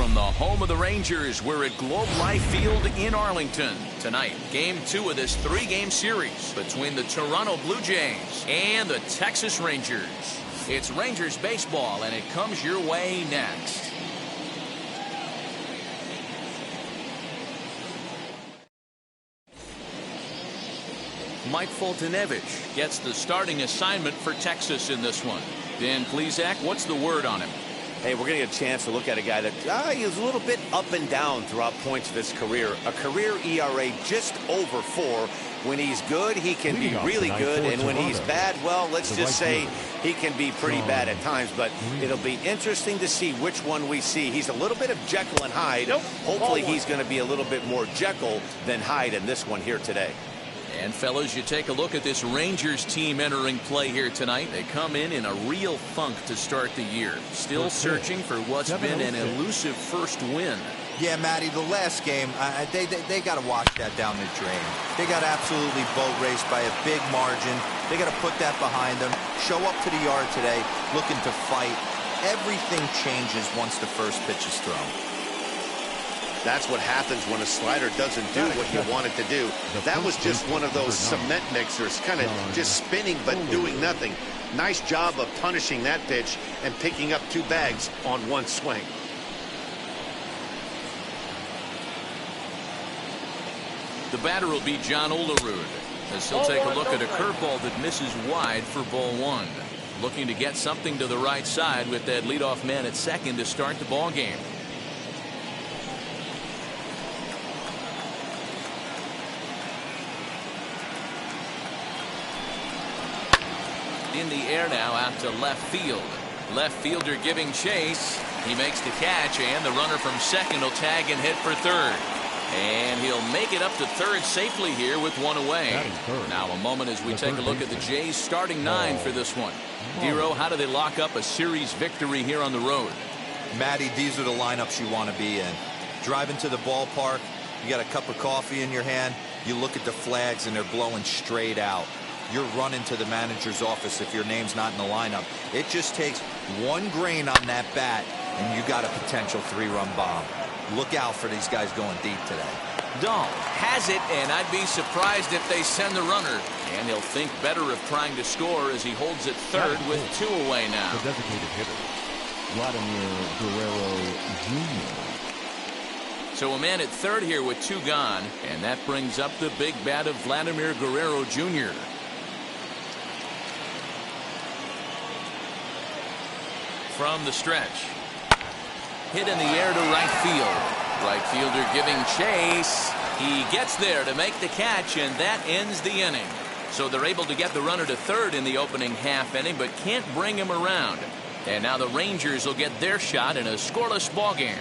From the home of the Rangers, we're at Globe Life Field in Arlington. Tonight, Game 2 of this 3-game series between the Toronto Blue Jays and the Texas Rangers. It's Rangers baseball, and it comes your way next. Mike Foltynewicz gets the starting assignment for Texas in this one. Dan Plesac, what's the word on him? Hey, we're going to get a chance to look at a guy that is a little bit up and down throughout points of his career. A career ERA just over 4. When he's good, he can be really good. And when he's bad, well, let's just say he can be pretty bad at times. But it'll be interesting to see which one we see. He's a little bit of Jekyll and Hyde. Hopefully he's going to be a little bit more Jekyll than Hyde in this one here today. And fellas, you take a look at this Rangers team entering play here tonight. They come in a real funk to start the year. Still searching for what's been an elusive first win. Yeah, Matty, the last game, they got to wash that down the drain. They got absolutely boat raced by a big margin. They got to put that behind them. Show up to the yard today looking to fight. Everything changes once the first pitch is thrown. That's what happens when a slider doesn't do what you want it to do. That was just one of those cement mixers, kind of just spinning but doing nothing. Nice job of punishing that pitch and picking up 2 bags on 1 swing. The batter will be John Olerud, as he'll take a look at a curveball that misses wide for ball 1. Looking to get something to the right side with that leadoff man at second to start the ball game. In the air now out to left field. Left fielder giving chase. He makes the catch, and the runner from second will tag and hit for third. And he'll make it up to third safely here with 1 away. Now a moment as we take a look at the Jays starting 9 for this one. Dero, how do they lock up a series victory here on the road? Matty, these are the lineups you want to be in. Driving to the ballpark, you got a cup of coffee in your hand, you look at the flags and they're blowing straight out. You're running to the manager's office if your name's not in the lineup. It just takes 1 grain on that bat, and you got a potential 3-run bomb. Look out for these guys going deep today. Dahl has it, and I'd be surprised if they send the runner. And he'll think better of trying to score as he holds it third with 2 away now. The designated hitter, Vladimir Guerrero Jr. So a man at third here with 2 gone, and that brings up the big bat of Vladimir Guerrero Jr. From the stretch. Hit in the air to right field. Right fielder giving chase. He gets there to make the catch, and that ends the inning. So they're able to get the runner to third in the opening half inning, but can't bring him around. And now the Rangers will get their shot in a scoreless ball game.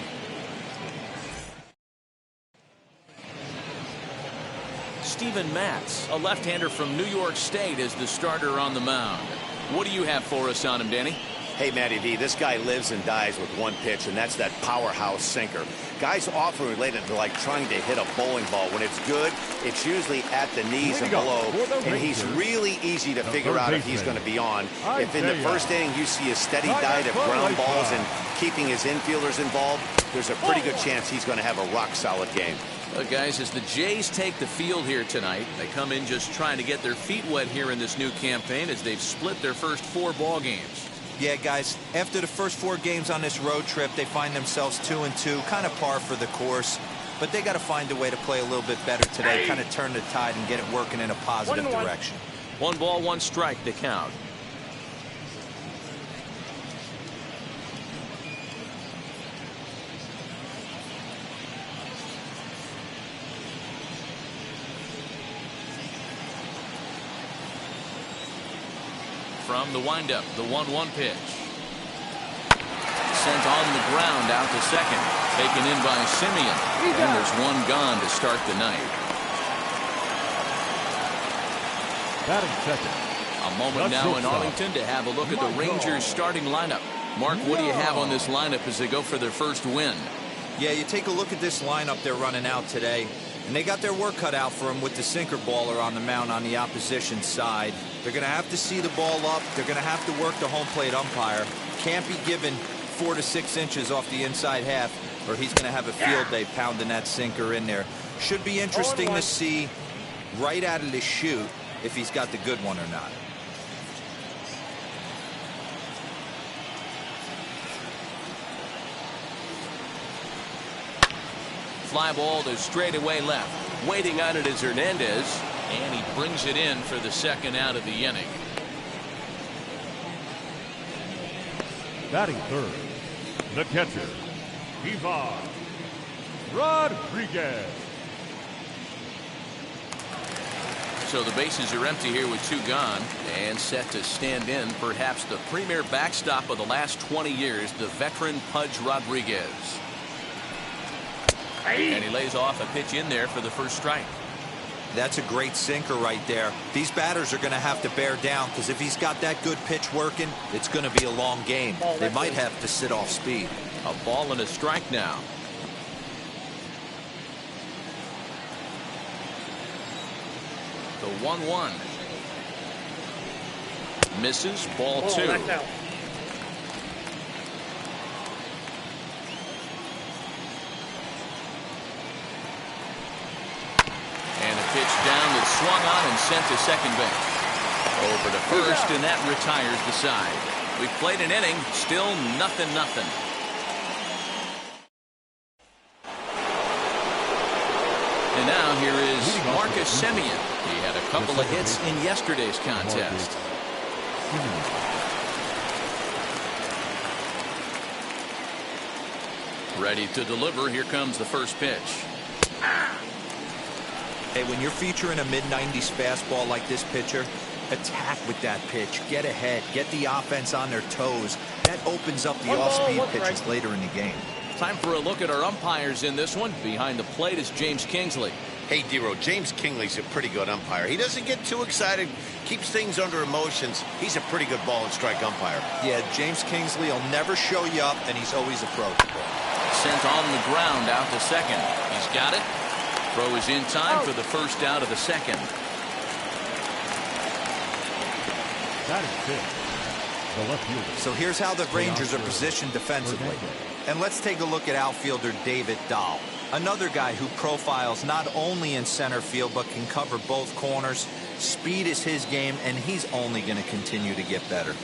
Steven Matz, a left-hander from New York State, is the starter on the mound. What do you have for us on him, Danny? Hey, Matty V, this guy lives and dies with 1 pitch, and that's that powerhouse sinker. Guys often relate it to like trying to hit a bowling ball. When it's good, it's usually at the knees and below, and he's really easy to figure out if he's going to be on. If in the first inning you see a steady diet of ground balls and keeping his infielders involved, there's a pretty good chance he's going to have a rock-solid game. Look, guys, as the Jays take the field here tonight, they come in just trying to get their feet wet here in this new campaign as they've split their first 4 ball games. Yeah, guys, after the first 4 games on this road trip, they find themselves 2-2, kind of par for the course. But they got to find a way to play a little bit better today, kind of turn the tide and get it working in a positive direction. 1 ball, 1 strike to count. From the windup, the 1-1 pitch. Sent on the ground out to second. Taken in by Simeon. And there's 1 gone to start the night. Batting second. A moment now in Arlington to have a look at the Rangers starting lineup. Mark, what do you have on this lineup as they go for their first win? Yeah, you take a look at this lineup they're running out today, and they got their work cut out for them with the sinker baller on the mound on the opposition side. They're going to have to see the ball up. They're going to have to work the home plate umpire. Can't be given 4 to 6 inches off the inside half. or he's going to have a field day pounding that sinker in there. Should be interesting to see right out of the chute if he's got the good one or not. Fly ball to straightaway left. Waiting on it is Hernandez, and he brings it in for the second out of the inning. Batting third, the catcher, Ivan Rodriguez. So the bases are empty here with 2 gone, and set to stand in perhaps the premier backstop of the last 20 years, the veteran Pudge Rodriguez. And he lays off a pitch in there for the first strike. That's a great sinker right there. These batters are going to have to bear down, because if he's got that good pitch working, it's going to be a long game. They might have to sit off speed. A ball and a strike now. The 1-1. Misses, ball 2. Pitch down that's swung on and sent to second base. Over to first, and that retires the side. We've played an inning, still 0-0. And now here is Marcus Semien. He had a couple of hits in yesterday's contest. Ready to deliver. Here comes the first pitch. Hey, when you're featuring a mid-90s fastball like this pitcher, attack with that pitch. Get ahead. Get the offense on their toes. That opens up the off-speed pitches later in the game. Time for a look at our umpires in this one. Behind the plate is James Kingsley. Hey, Dero, James Kingsley's a pretty good umpire. He doesn't get too excited, keeps things under emotions. He's a pretty good ball and strike umpire. Yeah, James Kingsley will never show you up, and he's always approachable. Sent on the ground out to second. He's got it. Throw is in time for the first out of the second. Batting fifth, the left fielder. So here's how the Rangers are positioned defensively. And let's take a look at outfielder David Dahl. Another guy who profiles not only in center field but can cover both corners. Speed is his game, and he's only going to continue to get better.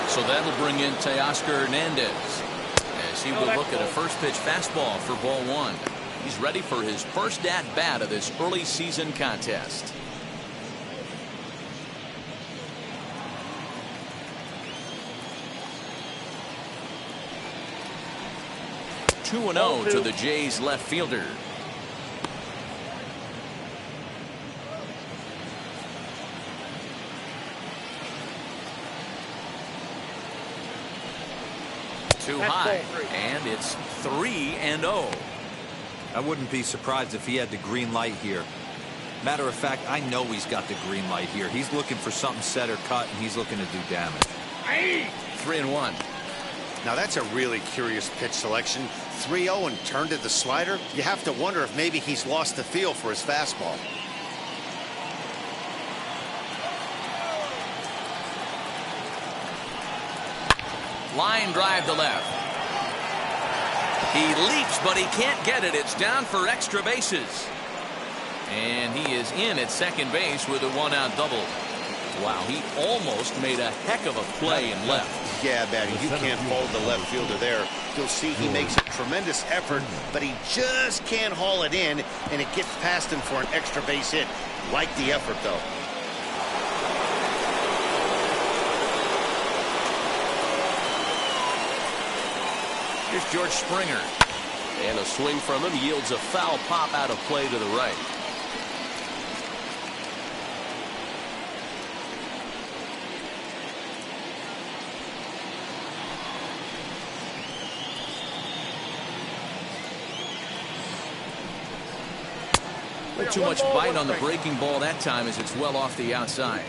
So that'll bring in Teoscar Hernandez as he will look at a first pitch fastball for ball 1. He's ready for his first at-bat of this early season contest. 2-0 to the Jays left fielder. Too high, and it's 3-0. I wouldn't be surprised if he had the green light here. Matter of fact, I know he's got the green light here. He's looking for something set or cut, and he's looking to do damage. 3-1. Now that's a really curious pitch selection. 3-0 and turned to the slider. You have to wonder if maybe he's lost the feel for his fastball. Line drive to left. He leaps, but he can't get it. It's down for extra bases. And he is in at second base with a 1-out double. Wow, he almost made a heck of a play in left. Yeah, Batty, you can't hold the left fielder there. You'll see he makes a tremendous effort, but he just can't haul it in, and it gets past him for an extra base hit. Like the effort, though. Here's George Springer. And a swing from him yields a foul pop out of play to the right. Not too much bite on the breaking ball that time as it's well off the outside.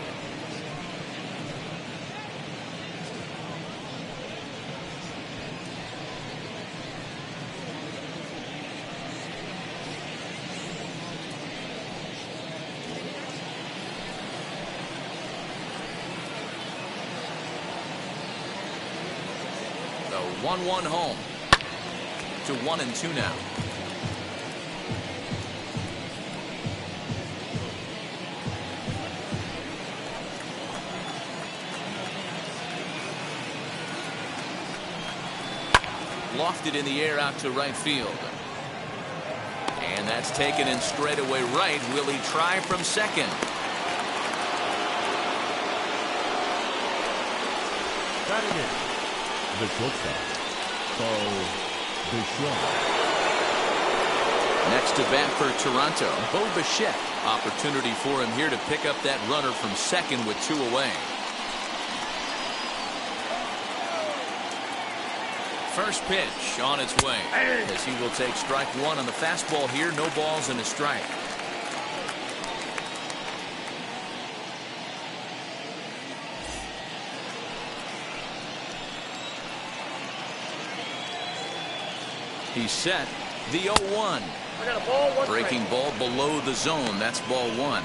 The 1-1 home. To 1-2 now. Lofted in the air out to right field. And that's taken in straightaway right. Will he try from second? Batting in, the shortstop, Carl Bichette. Next to bat for Toronto, Bo Bichette. Opportunity for him here to pick up that runner from second with 2 away. First pitch on its way as he will take strike 1 on the fastball here. No balls and a strike. He's set. The 0-1. Breaking ball below the zone. That's ball 1.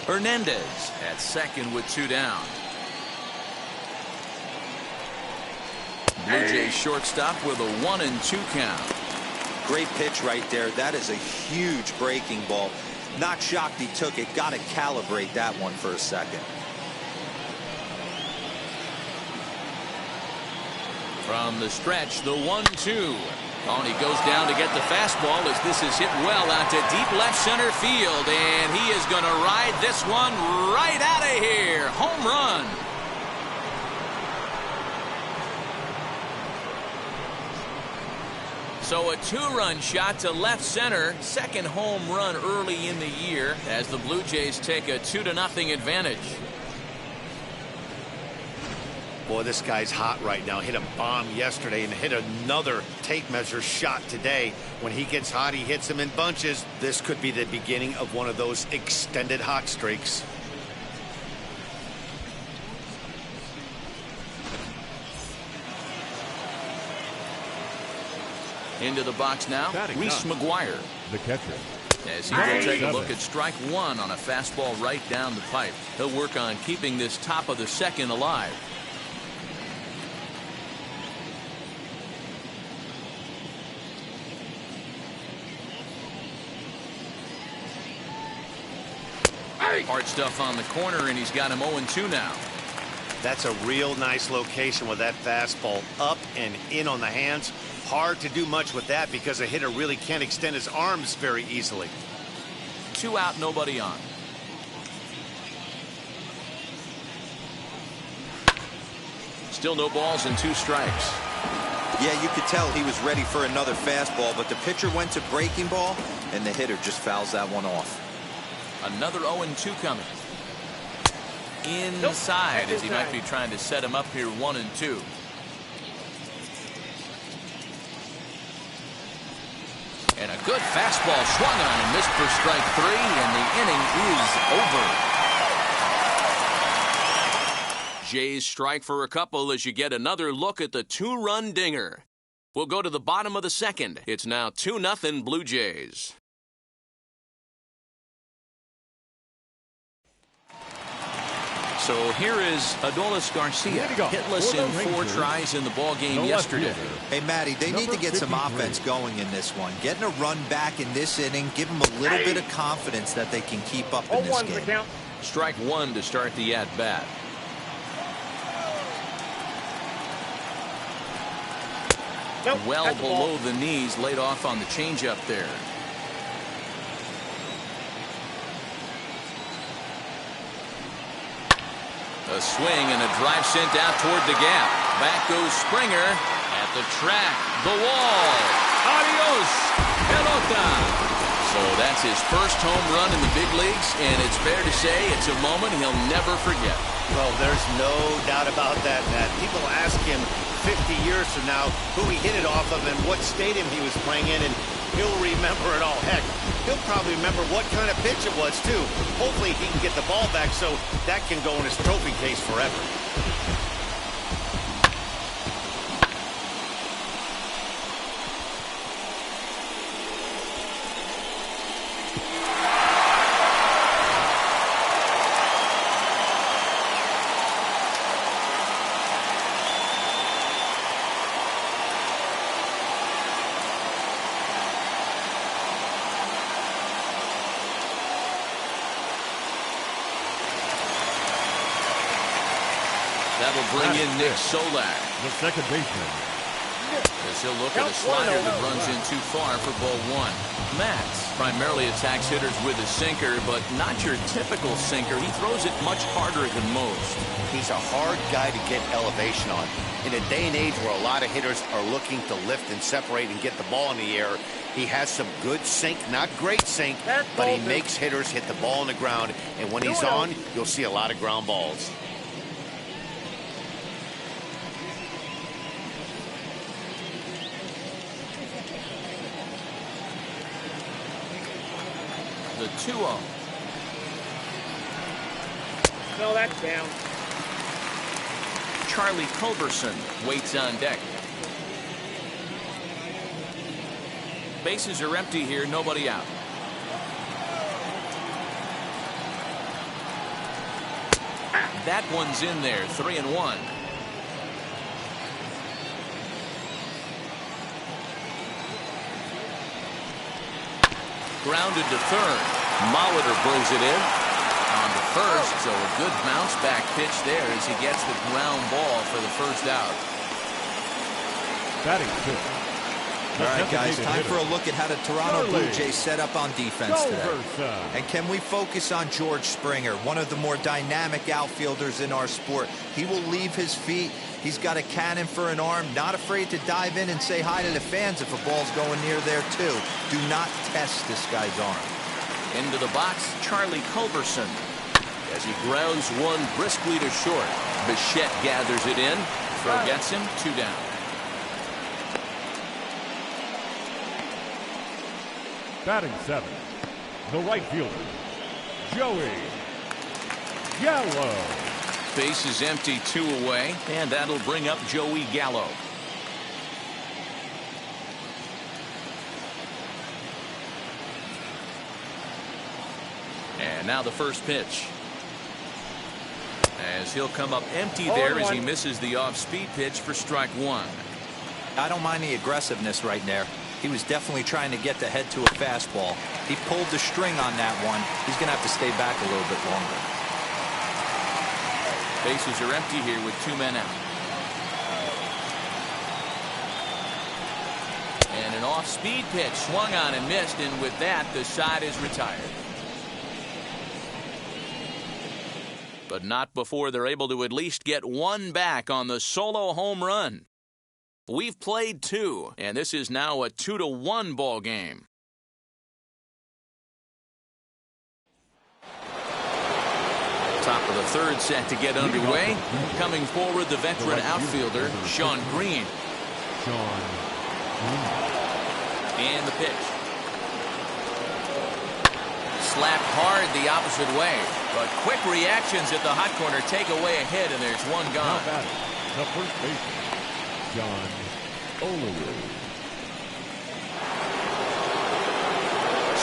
Hernandez at second with 2 down. Blue Jays shortstop with a 1-2 count. Great pitch right there. That is a huge breaking ball. Not shocked he took it. Got to calibrate that one for a second. From the stretch, the 1-2. On he goes down to get the fastball as this is hit well out to deep left center field, and he is going to ride this one right out of here. Home run. So a 2-run shot to left center. Second home run early in the year as the Blue Jays take a 2-0 advantage. Boy, this guy's hot right now. Hit a bomb yesterday and hit another tape measure shot today. When he gets hot, he hits them in bunches. This could be the beginning of one of those extended hot streaks. Into the box now, Reese McGuire. The catcher. As he will take a look at strike 1 on a fastball right down the pipe. He'll work on keeping this top of the second alive. Hard stuff on the corner, and he's got him 0-2 now. That's a real nice location with that fastball up and in on the hands. Hard to do much with that because a hitter really can't extend his arms very easily. 2 out, nobody on. Still no balls and 2 strikes. Yeah, you could tell he was ready for another fastball, but the pitcher went to breaking ball, and the hitter just fouls that one off. Another 0-2 coming. Inside as he might be trying to set him up here 1-2. And a good fastball swung on and missed for strike 3, and the inning is over. Jays strike for a couple as you get another look at the 2-run dinger. We'll go to the bottom of the second. It's now 2-0 Blue Jays. So here is Adolis Garcia, hitless in 4 tries in the ball game yesterday. Hey, Matty, they need to get some offense going in this one. Getting a run back in this inning, give them a little bit of confidence that they can keep up in this game. Strike 1 to start the at-bat. Well below the knees, laid off on the changeup there. A swing and a drive sent out toward the gap. Back goes Springer at the track, the wall. Adios, pelota. So that's his first home run in the big leagues, and it's fair to say it's a moment he'll never forget. Well, there's no doubt about that, Matt. People ask him 50 years from now who he hit it off of and what stadium he was playing in, and he'll remember it all. Heck, he'll probably remember what kind of pitch it was, too. Hopefully he can get the ball back so that can go in his trophy case forever. That'll bring in Nick Solak. The second baseman. As he'll look at a slider that runs in too far for ball one. Matz primarily attacks hitters with a sinker, but not your typical sinker. He throws it much harder than most. He's a hard guy to get elevation on. In a day and age where a lot of hitters are looking to lift and separate and get the ball in the air, he has some good sink, not great sink, but he makes hitters hit the ball on the ground. And when he's on, you'll see a lot of ground balls. The 2-0. No, that's down. Charlie Culberson waits on deck. Bases are empty here, nobody out. That one's in there, 3-1. Grounded to third. Molitor brings it in on the first, so a good bounce back pitch there as he gets the ground ball for the first out. Batting fifth. All right, guys, time for a look at how the Toronto Blue Jays set up on defense today. And can we focus on George Springer, one of the more dynamic outfielders in our sport? He will leave his feet. He's got a cannon for an arm, not afraid to dive in and say hi to the fans if a ball's going near there, too. Do not test this guy's arm. Into the box, Charlie Culberson. As he grounds one briskly to short. Bichette gathers it in. Throw gets him, 2 down. Batting seventh, the right fielder, Joey Gallo. Base is empty, 2 away, and that'll bring up Joey Gallo. And now the first pitch. As he'll come up empty there as he misses the off-speed pitch for strike 1. I don't mind the aggressiveness right there. He was definitely trying to get the head to a fastball. He pulled the string on that one. He's going to have to stay back a little bit longer. Bases are empty here with 2 men out. And an off-speed pitch swung on and missed, and with that, the side is retired. But not before they're able to at least get 1 back on the solo home run. We've played 2, and this is now a 2-1 ball game. Top of the third set to get underway. Coming forward, the veteran outfielder, Sean Green. And the pitch. Slapped hard the opposite way, but quick reactions at the hot corner take away a hit, and there's 1 gone. The first baseman, John Olerud.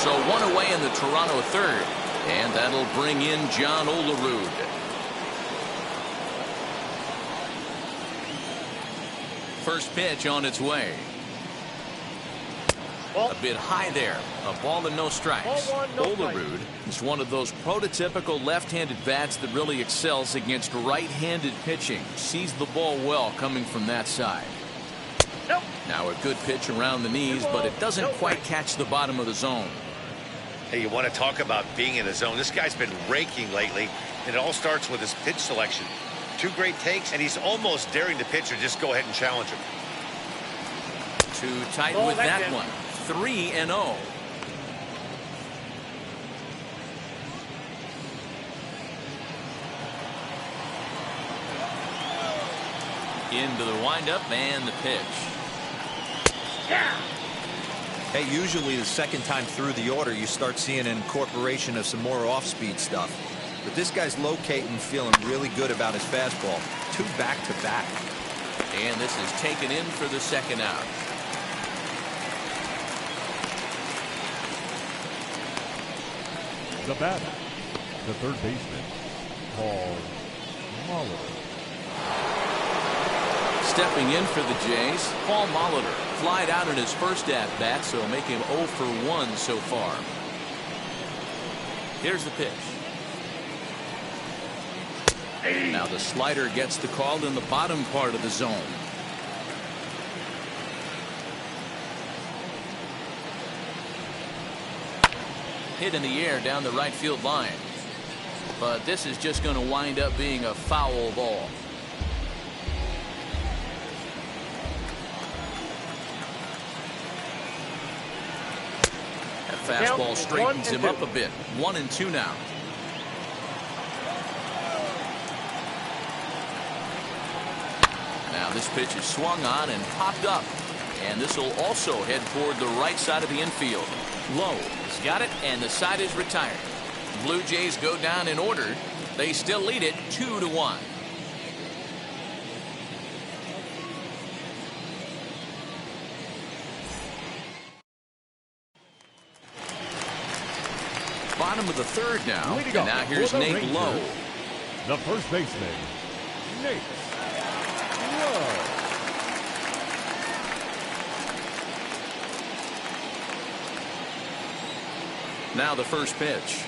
So 1 away in the Toronto third, and that'll bring in John Olerud. First pitch on its way. A bit high there. A ball and no strikes. Olerud is one of those prototypical left-handed bats that really excels against right-handed pitching. Sees the ball well coming from that side. Now a good pitch around the knees, but it doesn't quite catch the bottom of the zone. Hey, you want to talk about being in the zone? This guy's been raking lately, and it all starts with his pitch selection. 2 great takes, and he's almost daring the pitcher just go ahead and challenge him. Too tight with that one. 3-0. Into the windup and the pitch. Hey, usually the second time through the order, you start seeing an incorporation of some more off-speed stuff. But this guy's locating, feeling really good about his fastball. 2 back-to-back. And this is taken in for the second out. The batter, the third baseman, Paul Molitor. Stepping in for the Jays, Paul Molitor flied out in his first at-bat, so make him 0 for 1 so far. Here's the pitch. Now the slider gets the call in the bottom part of the zone. Hit in the air down the right field line. But this is just going to wind up being a foul ball. That fastball straightens him up a bit. 1-2 now. Now this pitch is swung on and popped up. And this will also head toward the right side of the infield. Low has got it, and the side is retired. Blue Jays go down in order. They still lead it 2-1. Bottom of the third now. And now here's Nate Lowe. The first baseman, Nate Lowe. Now the first pitch.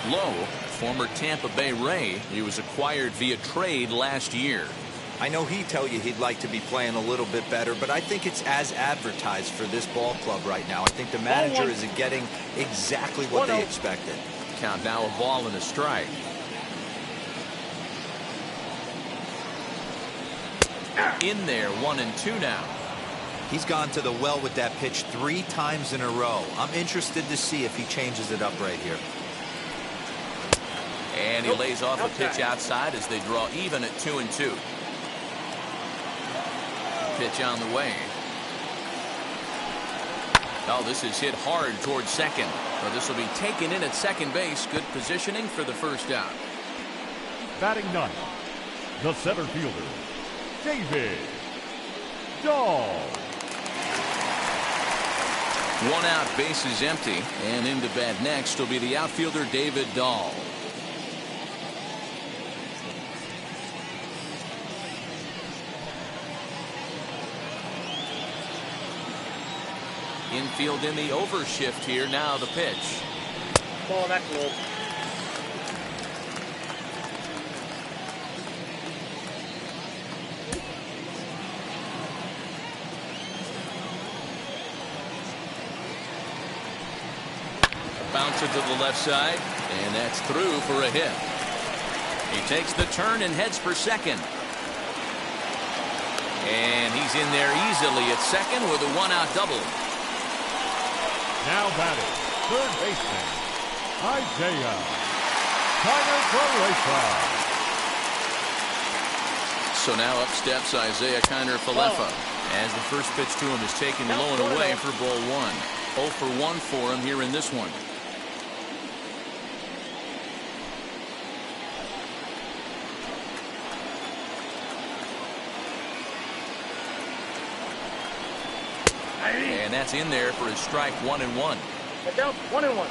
Lowe, former Tampa Bay Ray. He was acquired via trade last year. I know he'd tell you he'd like to be playing a little bit better, but I think it's as advertised for this ball club right now. I think the manager is getting exactly what they expected. Count now a ball and a strike. In there, 1-2 now. He's gone to the well with that pitch 3 times in a row. I'm interested to see if he changes it up right here. And he lays off a pitch outside as they draw even at 2-2. Pitch on the way. Oh, this is hit hard towards second. But this will be taken in at second base. Good positioning for the first out. Batting ninth, the center fielder, David Dahl. 1 out, bases empty, and into bat next will be the outfielder David Dahl. Infield in the overshift here. Now the pitch. Ball that low. Bouncer to the left side, and that's through for a hit. He takes the turn and heads for second. And he's in there easily at second with a 1-out double. Now batting, third baseman, Isaiah Kiner-Falefa. So now up steps Isaiah Kiner-Falefa as the first pitch to him is taken low and away for ball 1. 0 for 1 for him here in this one. And that's in there for his strike. 1-1. Get down. 1-1.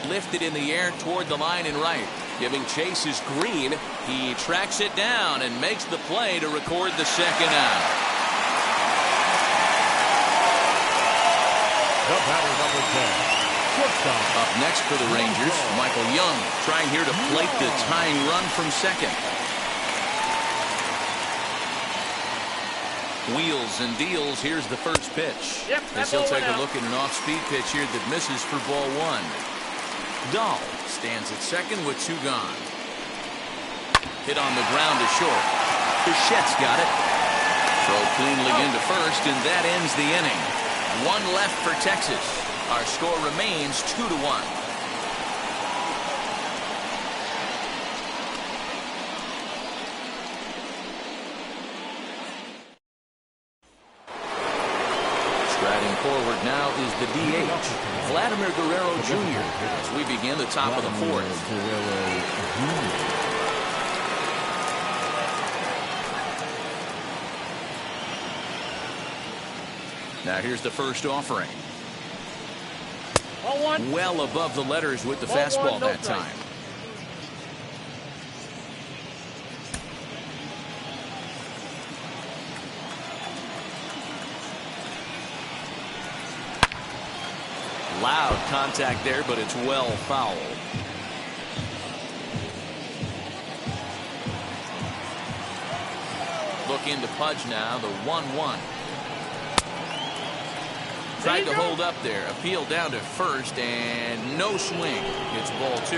Lifted in the air toward the line and right. Giving chase is Green. He tracks it down and makes the play to record the second out. The batter, number 10. Shortstop. Up next for the Rangers, Michael Young trying here to plate the tying run from second. Wheels and deals. Here's the first pitch. As he'll take a look at an off-speed pitch here that misses for ball 1. Dahl stands at second with 2 gone. Hit on the ground to short. Bichette's got it. Throw cleanly into first, and that ends the inning. 1 left for Texas. Our score remains 2-1. Striding forward now is the DH, Vladimir Guerrero Jr. as we begin the top of the 4th. Now here's the first offering. Well above the letters with the fastball that time. Loud contact there, but it's well fouled. Looking to Pudge now, the 1-1. Tried to hold up there. Appeal down to first, and no swing. It's ball 2.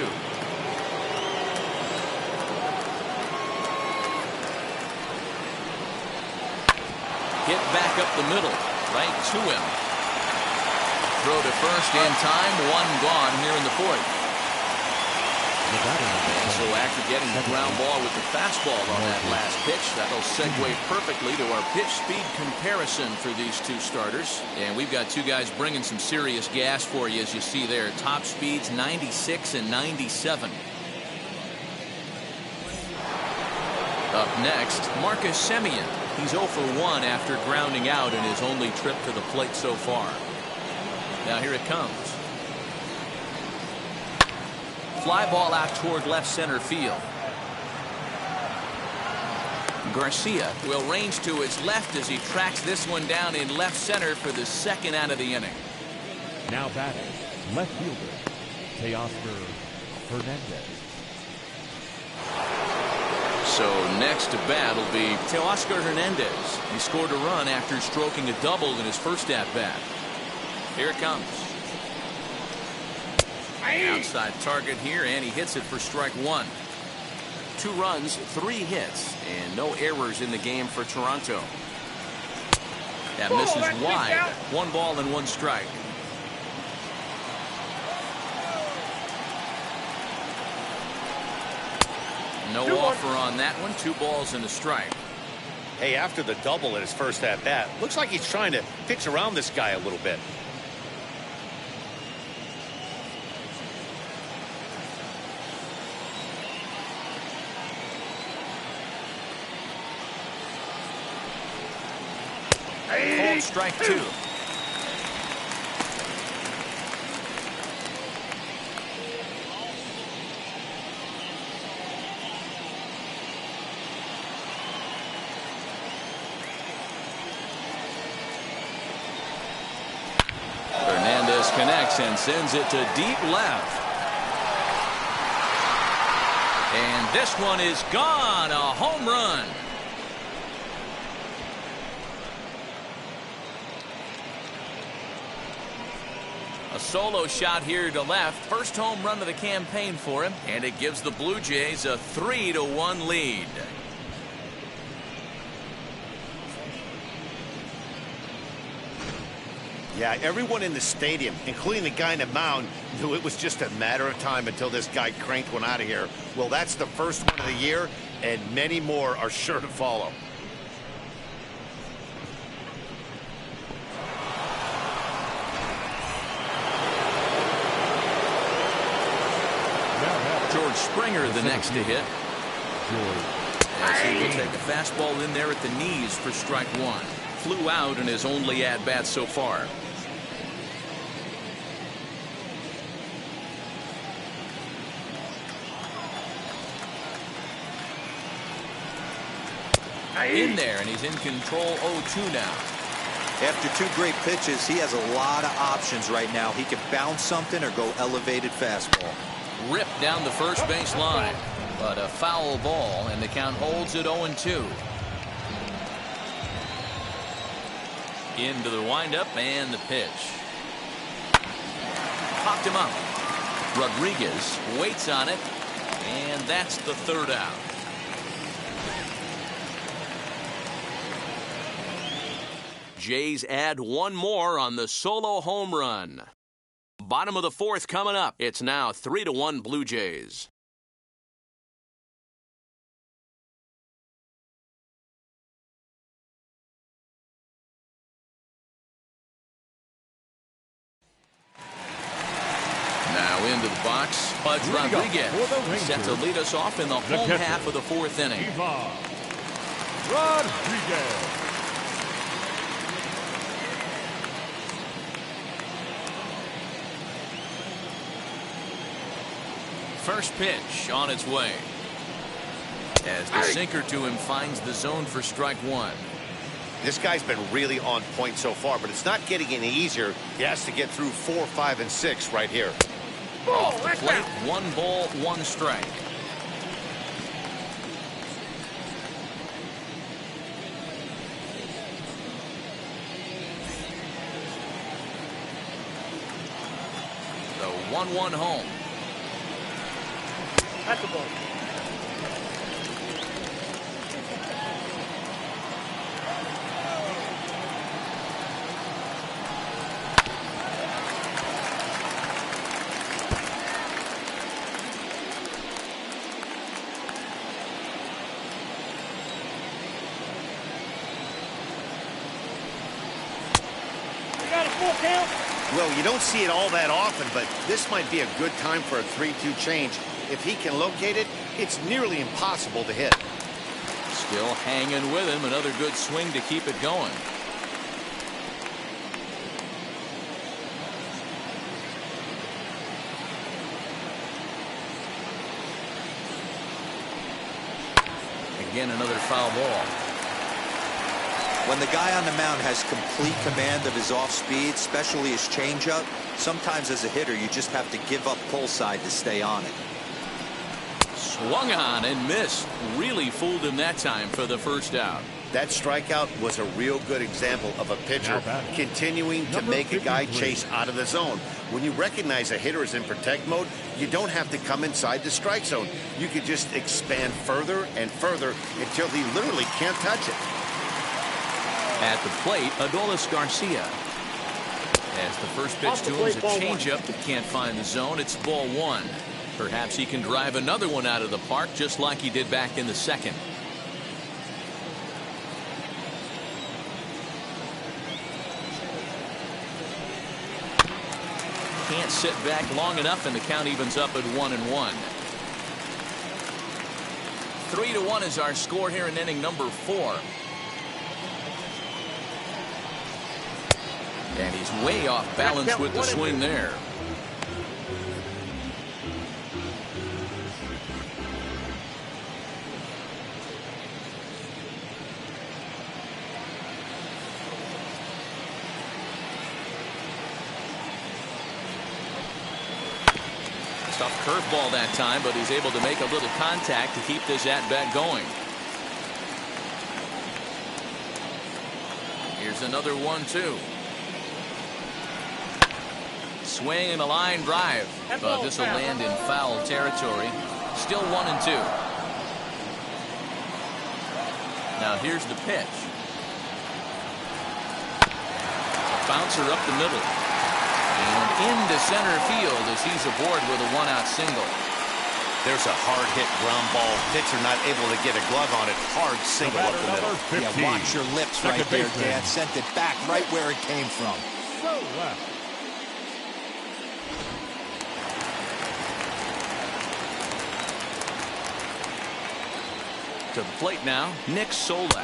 Hit back up the middle, right to him. Throw to first in time, 1 gone here in the 4th. And so after getting the ground ball with the fastball on that last pitch, that'll segue perfectly to our pitch speed comparison for these two starters. And we've got two guys bringing some serious gas for you, as you see there. Top speeds 96 and 97. Up next, Marcus Semien. He's 0 for 1 after grounding out in his only trip to the plate so far. Now here it comes. Fly ball out toward left center field. Garcia will range to his left as he tracks this one down in left center for the 2nd out of the inning. Now batting, left fielder, Teoscar Hernandez. So next to bat will be Teoscar Hernandez. He scored a run after stroking a double in his first at-bat. Here it comes. Outside target here, and he hits it for strike 1. 2 runs, 3 hits, and no errors in the game for Toronto. That misses wide. 1 ball and 1 strike. No offer on that one. 2 balls and a strike. Hey, after the double in his first at-bat, looks like he's trying to pitch around this guy a little bit. Called strike 2. Hernandez connects and sends it to deep left. And this one is gone. A home run. A solo shot here to left. First home run of the campaign for him, and it gives the Blue Jays a 3-1 lead. Yeah, everyone in the stadium, including the guy in the mound, knew it was just a matter of time until this guy cranked one out of here. Well, that's the first one of the year, and many more are sure to follow. George Springer the next to hit. As he will take a fastball in there at the knees for strike 1. Flew out in his only at-bat so far. In there, and he's in control 0-2 now. After 2 great pitches, he has a lot of options right now. He can bounce something or go elevated fastball. Ripped down the first base line, but a foul ball, and the count holds at 0-2. Into the windup and the pitch. Popped him up. Rodriguez waits on it, and that's the 3rd out. Jays add 1 more on the solo home run. Bottom of the 4th coming up. It's now 3-1 Blue Jays. Now into the box, Pudge Rodriguez set to lead us off in the home half of the 4th inning. Rodriguez. First pitch on its way. As the sinker to him finds the zone for strike 1. This guy's been really on point so far, but it's not getting any easier. He has to get through 4, 5, and 6 right here. Off the plate, 1 ball, 1 strike. The 1-1 home. That's the ball. Well, you don't see it all that often, but this might be a good time for a 3-2 change. If he can locate it, it's nearly impossible to hit. Still hanging with him. Another good swing to keep it going. Again, another foul ball. When the guy on the mound has complete command of his off speed, especially his changeup, sometimes as a hitter you just have to give up pull side to stay on it. Swung on and missed. Really fooled him that time for the first out. That strikeout was a real good example of a pitcher continuing to make a guy chase out of the zone. When you recognize a hitter is in protect mode, you don't have to come inside the strike zone. You could just expand further and further until he literally can't touch it. At the plate, Adolis Garcia. As the first pitch to him is a changeup that can't find the zone. It's ball 1. Perhaps he can drive another one out of the park just like he did back in the second. Can't sit back long enough, and the count evens up at 1-1. 3-1 is our score here in inning number 4. And he's way off balance with the swing there. Tough curveball that time, but he's able to make a little contact to keep this at-bat going. Here's another 1-2. Swing and a line drive, but this will land in foul territory. Still 1-2. Now here's the pitch. Bouncer up the middle. And into center field as he's aboard with a 1-out single. There's a hard hit ground ball. Pitcher not able to get a glove on it. Hard single up the middle. Yeah, watch your lips right there, Dad. Sent it back right where it came from. So left. To the plate now, Nick Solak.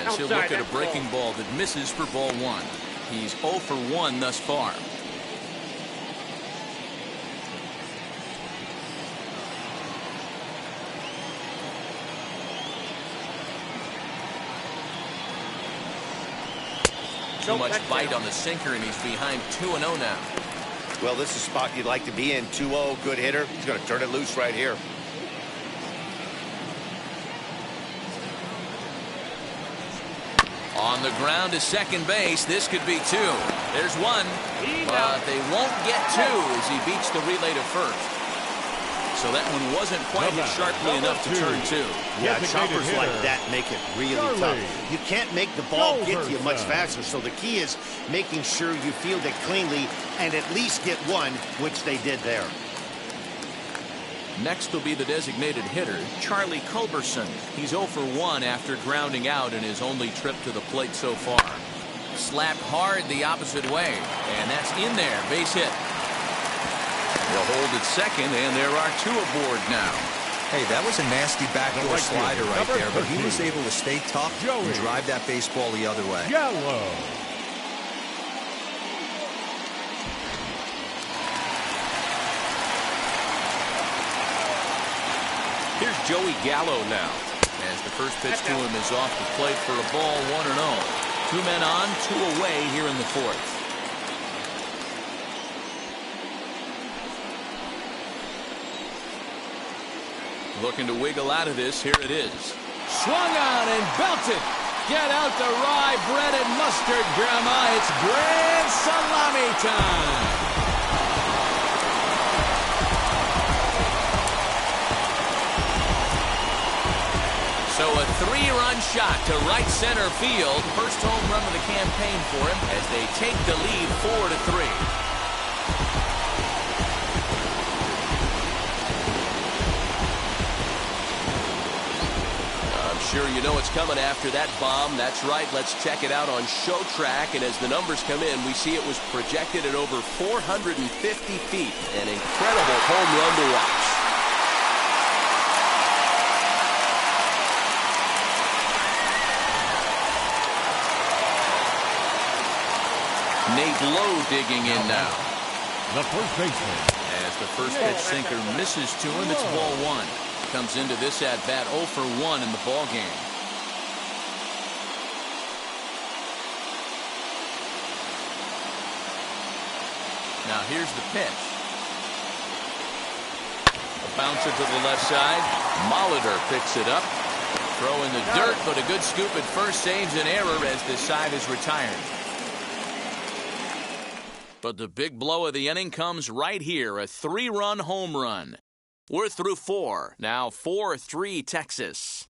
As he'll look at a breaking ball that misses for ball 1. He's 0 for 1 thus far. Too much bite on the sinker, and he's behind 2-0 now. Well, this is a spot you'd like to be in. 2-0, good hitter. He's going to turn it loose right here. On the ground to second base. This could be 2. There's 1, but they won't get 2 as he beats the relay to first. So that one wasn't quite hit sharply enough to turn 2. Yeah, choppers like that make it really tough. You can't make the ball get to you much faster, so the key is making sure you field it cleanly and at least get 1, which they did there. Next will be the designated hitter, Charlie Culberson. He's 0 for 1 after grounding out in his only trip to the plate so far. Slapped hard the opposite way, and that's in there, base hit. They'll hold at second, and there are 2 aboard now. Hey, that was a nasty backdoor slider right there, but he was able to stay tough and drive that baseball the other way. Yellow. Here's Joey Gallo now, as the first pitch to him is off the plate for a ball 1-0. 2 men on, 2 away here in the fourth. Looking to wiggle out of this. Here it is. Swung on and belted. Get out the rye bread and mustard, Grandma. It's grand salami time. So a 3-run shot to right center field. First home run of the campaign for him as they take the lead 4-3. Sure, you know it's coming after that bomb. That's right. Let's check it out on Show Track. And as the numbers come in, we see it was projected at over 450 feet. An incredible home run to watch. Nate Lowe digging in now. The first baseman. As the first pitch sinker misses to him, it's ball 1. Comes into this at bat 0 for 1 in the ball game. Now here's the pitch. A bouncer to the left side. Molitor picks it up. Throw in the dirt, but a good scoop at first saves an error as this side is retired. But the big blow of the inning comes right here, a 3-run home run. We're through 4. Now 4-3 Texas.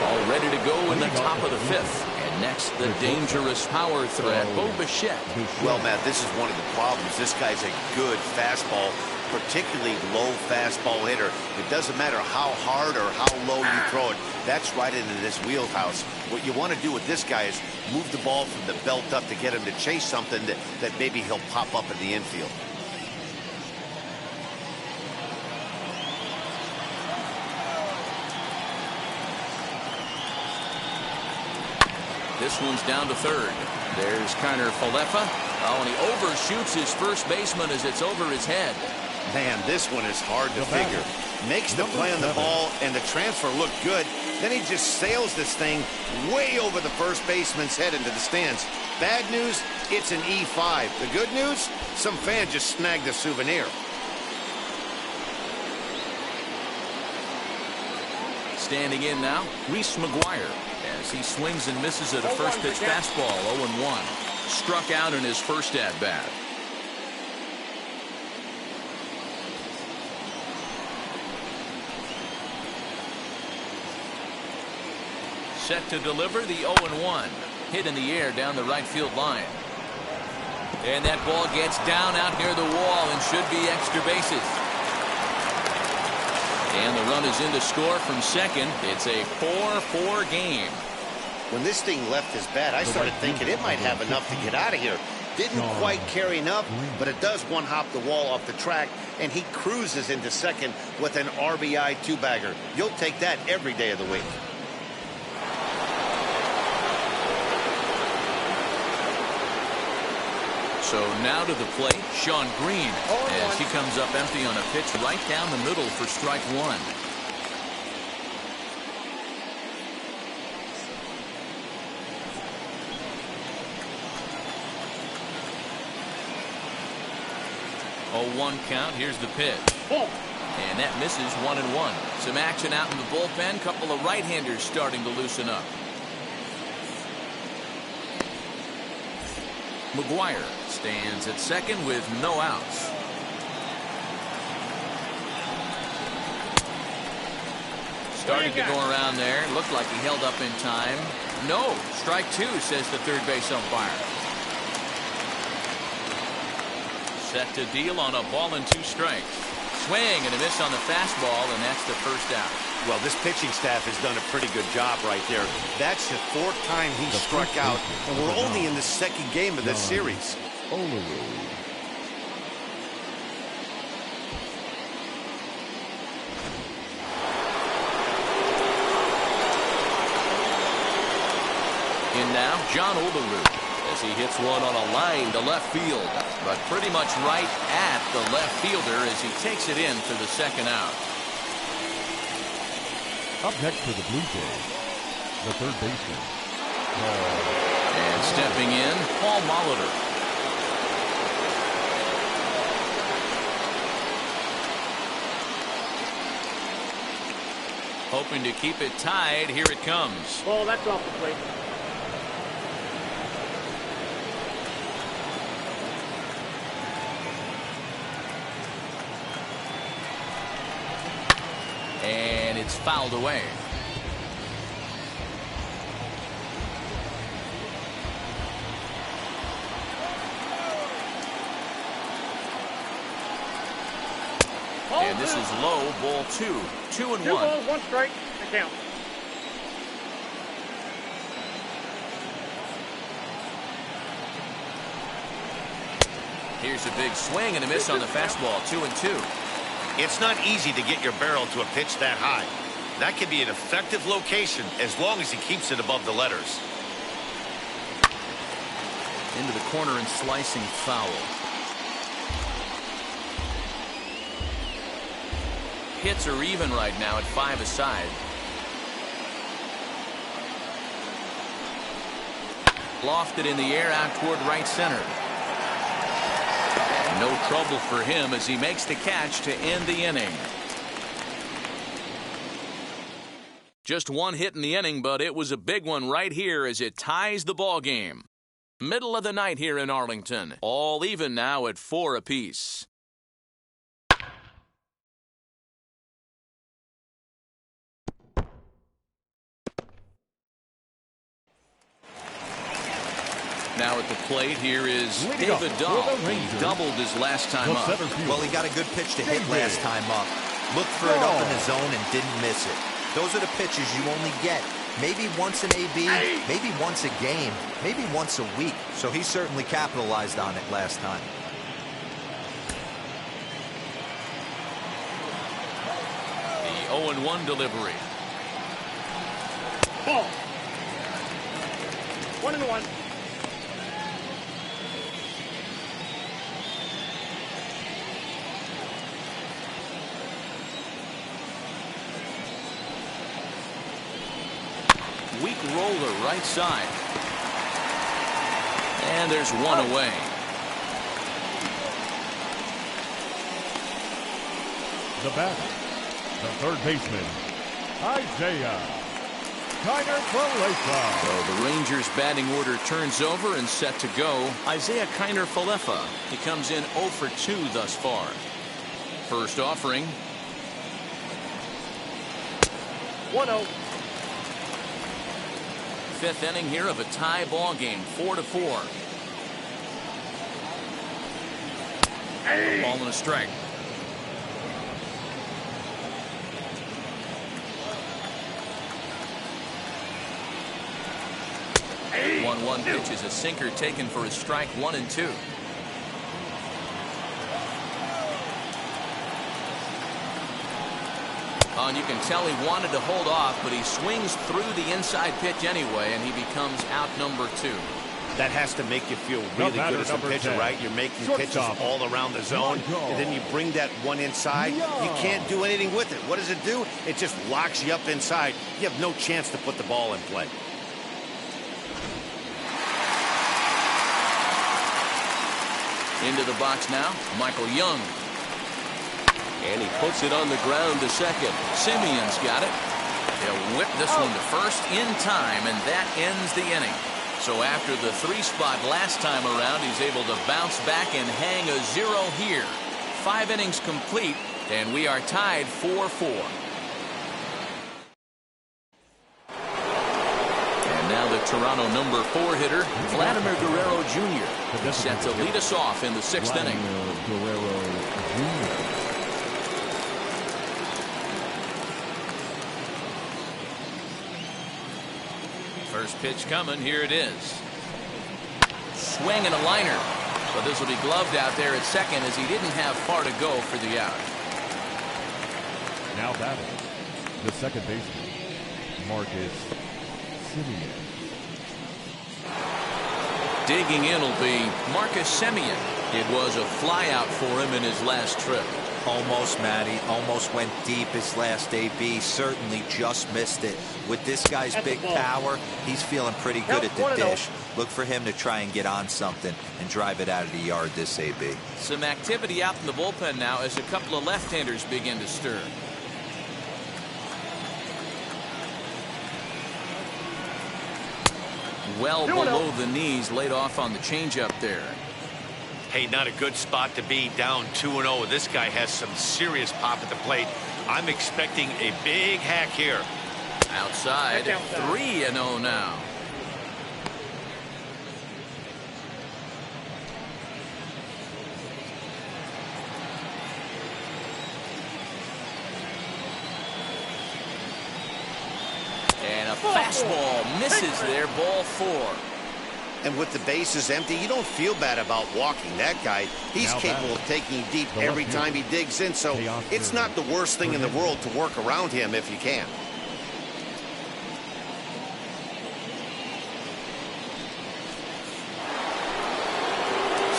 All ready to go in the top of the 5th. And next, the dangerous power threat, Bo Bichette. Well, Matt, this is one of the problems. This guy's a good fastball, particularly low fastball hitter. It doesn't matter how hard or how low you throw it. That's right into this wheelhouse. What you want to do with this guy is move the ball from the belt up to get him to chase something that maybe he'll pop up in the infield. This one's down to third. There's Kiner Falefa. Oh, and he overshoots his first baseman as it's over his head. Man, this one is hard to figure. Makes the play on the ball, and the transfer looked good. Then he just sails this thing way over the first baseman's head into the stands. Bad news, it's an E5. The good news, some fan just snagged a souvenir. Standing in now, Reese McGuire, as he swings and misses at a first pitch fastball, 0-1. Struck out in his first at-bat. Set to deliver the 0-1. Hit in the air down the right field line. And that ball gets down out near the wall and should be extra bases. And the run is in to score from second. It's a 4-4 game. When this thing left his bat, I started thinking it might have enough to get out of here. Didn't quite carry enough, but it does one-hop the wall off the track, and he cruises into second with an RBI two-bagger. You'll take that every day of the week. So now to the plate, Sean Green, as he comes up empty on a pitch right down the middle for strike 1. Oh, 1 count. Here's the pitch. And that misses 1-1. Some action out in the bullpen. Couple of right-handers starting to loosen up. McGuire stands at second with no outs. Started to go around there. Looked like he held up in time. No. Strike 2, says the third base umpire. Set to deal on a ball and 2 strikes. Swing and a miss on the fastball, and that's the first out. Well, this pitching staff has done a pretty good job right there. That's the 4th time he struck out, and we're only in the 2nd game of this series. In now, John Olerud, as he hits one on a line to left field, but pretty much right at the left fielder as he takes it in for the 2nd out. Up next for the Blue Jays, the third baseman, And stepping in, Paul Molitor. Hoping to keep it tied. Here it comes. Ball, that's off the plate. And it's fouled away. And this is low, ball 2. 2-1. 2 balls, 1 strike, the count. Here's a big swing and a miss on the fastball. 2-2. It's not easy to get your barrel to a pitch that high. That can be an effective location as long as he keeps it above the letters. Into the corner and slicing foul. Hits are even right now at 5 aside. Lofted in the air out toward right center. No trouble for him as he makes the catch to end the inning. Just one hit in the inning, but it was a big one right here as it ties the ball game. Middle of the night here in Arlington. All even now at 4 apiece. Now at the plate, here is David Dahl. He doubled his last time up. Well, he got a good pitch to hit last time up. Looked for it up in the zone and didn't miss it. Those are the pitches you only get maybe once an AB, maybe once a game, maybe once a week. So he certainly capitalized on it last time. The 0-1 delivery. Ball. 1-1. Weak roller right side. And there's one away. the batter, the third baseman, Isaiah Kiner-Falefa. So the Rangers batting order turns over and set to go. Isaiah Kiner-Falefa. He comes in 0 for 2 thus far. First offering. 1-0. Fifth inning here of a tie ball game, 4-4. Ball and a strike. Hey. 1-1 pitch is a sinker taken for a strike, 1-2. And you can tell he wanted to hold off, but he swings through the inside pitch anyway, and he becomes out number 2. That has to make you feel really good as a pitcher, right? You're making pitches all around the zone, and then you bring that one inside. You can't do anything with it. What does it do? It just locks you up inside. You have no chance to put the ball in play. Into the box now, Michael Young. And he puts it on the ground to second. Simeon's got it. He'll whip this one to first in time, and that ends the inning. So after the 3 spot last time around, he's able to bounce back and hang a 0 here. 5 innings complete, and we are tied 4-4. And now the Toronto number 4 hitter, Vladimir Guerrero Jr. set to lead us off in the 6th inning. Guerrero Jr. First pitch coming. Here it is. Swing and a liner. But this will be gloved out there at second as he didn't have far to go for the out. Now batting, the second baseman, Marcus Simeon. Digging in will be Marcus Simeon. It was a flyout for him in his last trip. Almost, Matty. Almost went deep his last AB. Certainly just missed it. With this guy's big power, he's feeling pretty good at the dish. Look for him to try and get on something and drive it out of the yard this AB. Some activity out in the bullpen now as a couple of left-handers begin to stir. Well below the knees, laid off on the changeup there. Hey, not a good spot to be, down 2-0. This guy has some serious pop at the plate. I'm expecting a big hack here. Outside, 3-0 now. And a fastball misses there, ball 4. And with the bases empty, you don't feel bad about walking that guy. He's capable of taking you deep every time he digs in, so it's not the worst thing in the world to work around him if you can.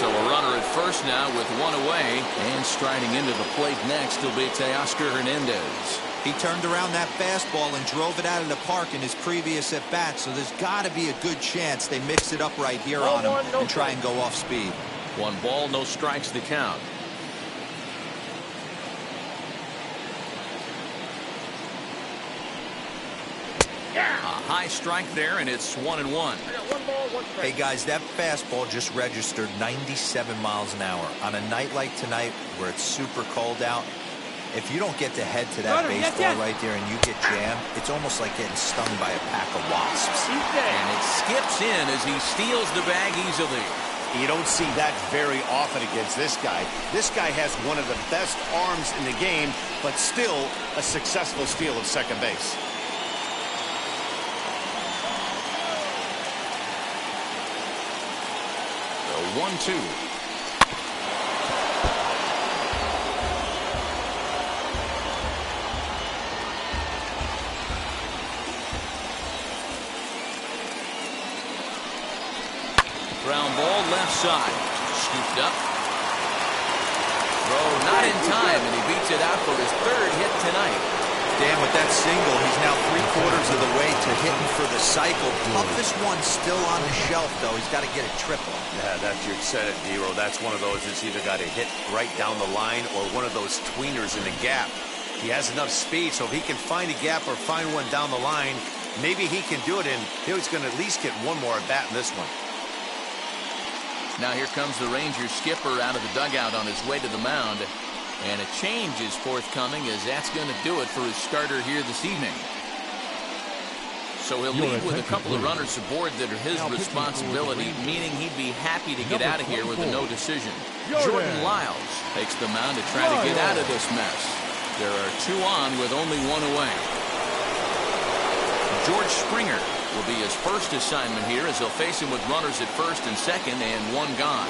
So a runner at first now with 1 away, and striding into the plate next will be Teoscar Hernandez. He turned around that fastball and drove it out of the park in his previous at-bat, so there's got to be a good chance they mix it up right here on him and try and go off speed. 1 ball, no strikes to count. A high strike there, and it's 1-1. 1 ball, 1 strike. Hey, guys, that fastball just registered 97 miles an hour. On a night like tonight where it's super cold out, if you don't get the head to that baseball right there and you get jammed, it's almost like getting stung by a pack of wasps. And it skips in as he steals the bag easily. You don't see that very often against this guy. This guy has one of the best arms in the game, but still a successful steal of second base. The 1-2. Ground ball left side. Scooped up. Throw not in time, and he beats it out for his 3rd hit tonight. Dan, with that single, he's now 3/4 of the way to hitting for the cycle. Toughest one still on the shelf, though. He's got to get a triple. Yeah, that's you said it, Dero. That's one of those that's either got to hit right down the line or one of those tweeners in the gap. He has enough speed, so if he can find a gap or find one down the line, maybe he can do it, and he's going to at least get one more at bat in this one. Now here comes the Rangers skipper out of the dugout on his way to the mound. And a change is forthcoming, as that's going to do it for his starter here this evening. So he'll leave with a couple of runners aboard that are his responsibility, meaning he'd be happy to get out of here with a no decision. Jordan Lyles takes the mound to try to get out of this mess. There are 2 on with only 1 away. George Springer will be his first assignment here, as he'll face him with runners at first and second and 1 gone.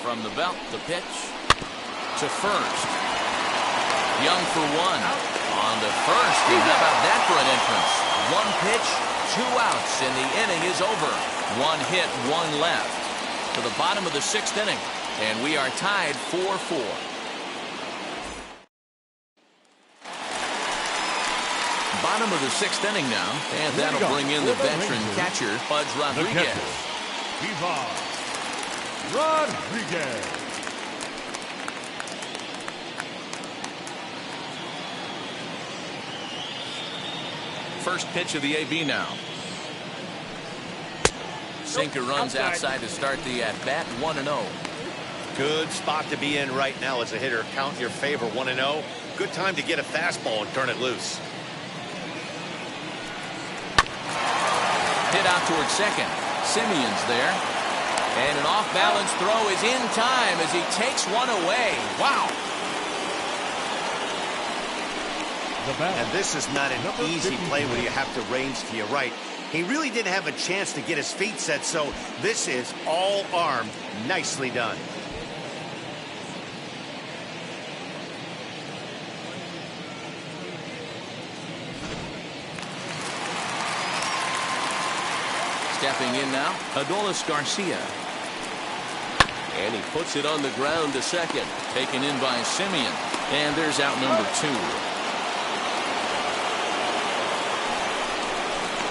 From the belt, the pitch to first. Young for 1 on the first. And how about that for an entrance? 1 pitch, 2 outs, and the inning is over. 1 hit, 1 left. To the bottom of the 6th inning, and we are tied 4-4. Bottom of the 6th inning now, and that'll bring in the veteran catcher, Pudge Rodriguez. Rodriguez. First pitch of the AB now. Sinker runs outside to start the at-bat, 1-0. Good spot to be in right now as a hitter. Count in your favor, 1-0. Good time to get a fastball and turn it loose. Hit out towards second. Simeon's there. And an off-balance throw is in time as he takes 1 away. Wow. And this is not an easy play when you have to range to your right. He really didn't have a chance to get his feet set, so this is all arm. Nicely done. Stepping in now, Adolis Garcia. And he puts it on the ground to second. Taken in by Simeon. And there's out number 2.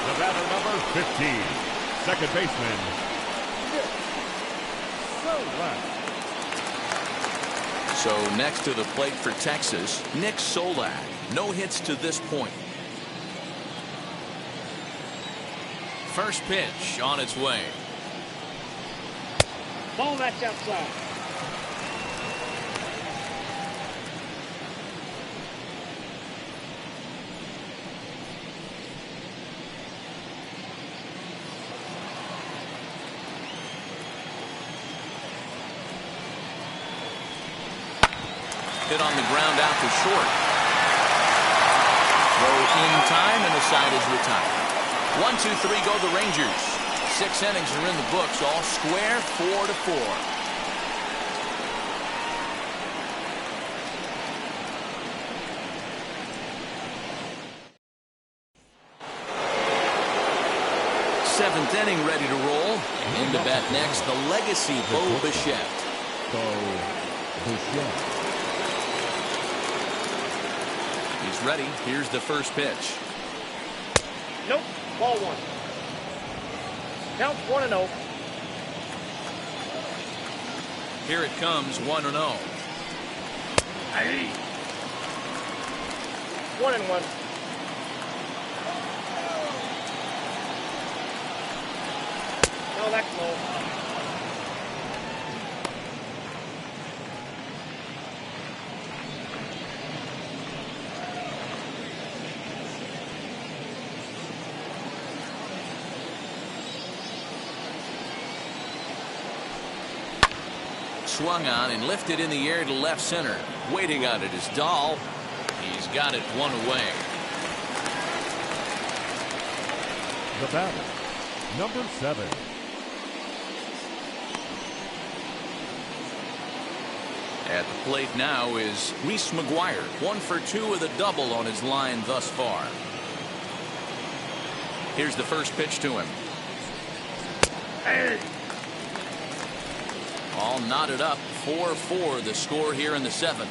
The batter, number 15, second baseman, Solak. So next to the plate for Texas, Nick Solak. No hits to this point. First pitch on its way. Ball that's outside. Hit on the ground out to short. Throw in time, and the side is retired. 1, 2, 3 go the Rangers. 6 innings are in the books, all square, 4-4. Seventh inning ready to roll. In to bat next, the legacy Bo Bichette. He's ready. Here's the first pitch. Nope. Ball 1. Counts 1-0. Here it comes, 1-0. 1-1. No, that's low. Swung on and lifted in the air to left center. Waiting on it is Dahl. He's got it 1 away. The batter, number 7. At the plate now is Reese McGuire. 1 for 2 with a double on his line thus far. Here's the first pitch to him. All knotted up. 4-4 the score here in the 7th.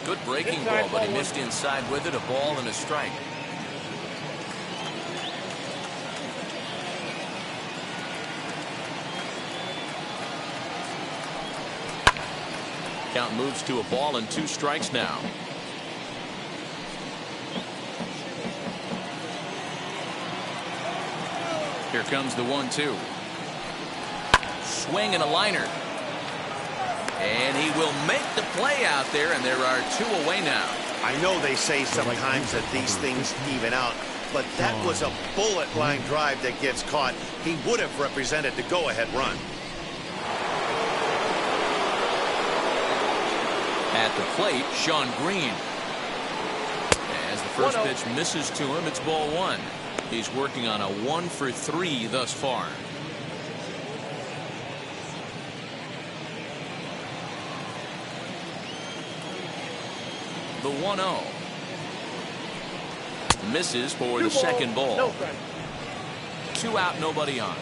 Good breaking ball, but he missed inside with it. A ball and a strike. Count moves to a ball and 2 strikes now. Here comes the 1-2. Swing and a liner. And he will make the play out there, and there are 2 away now. I know they say sometimes that these things even out, but that was a bullet line drive that gets caught. He would have represented the go-ahead run. At the plate, Sean Green. As the first pitch misses to him, it's ball 1. He's working on a 1 for 3 thus far. The 1-0. Misses for the second ball. No strike. 2 out, nobody on.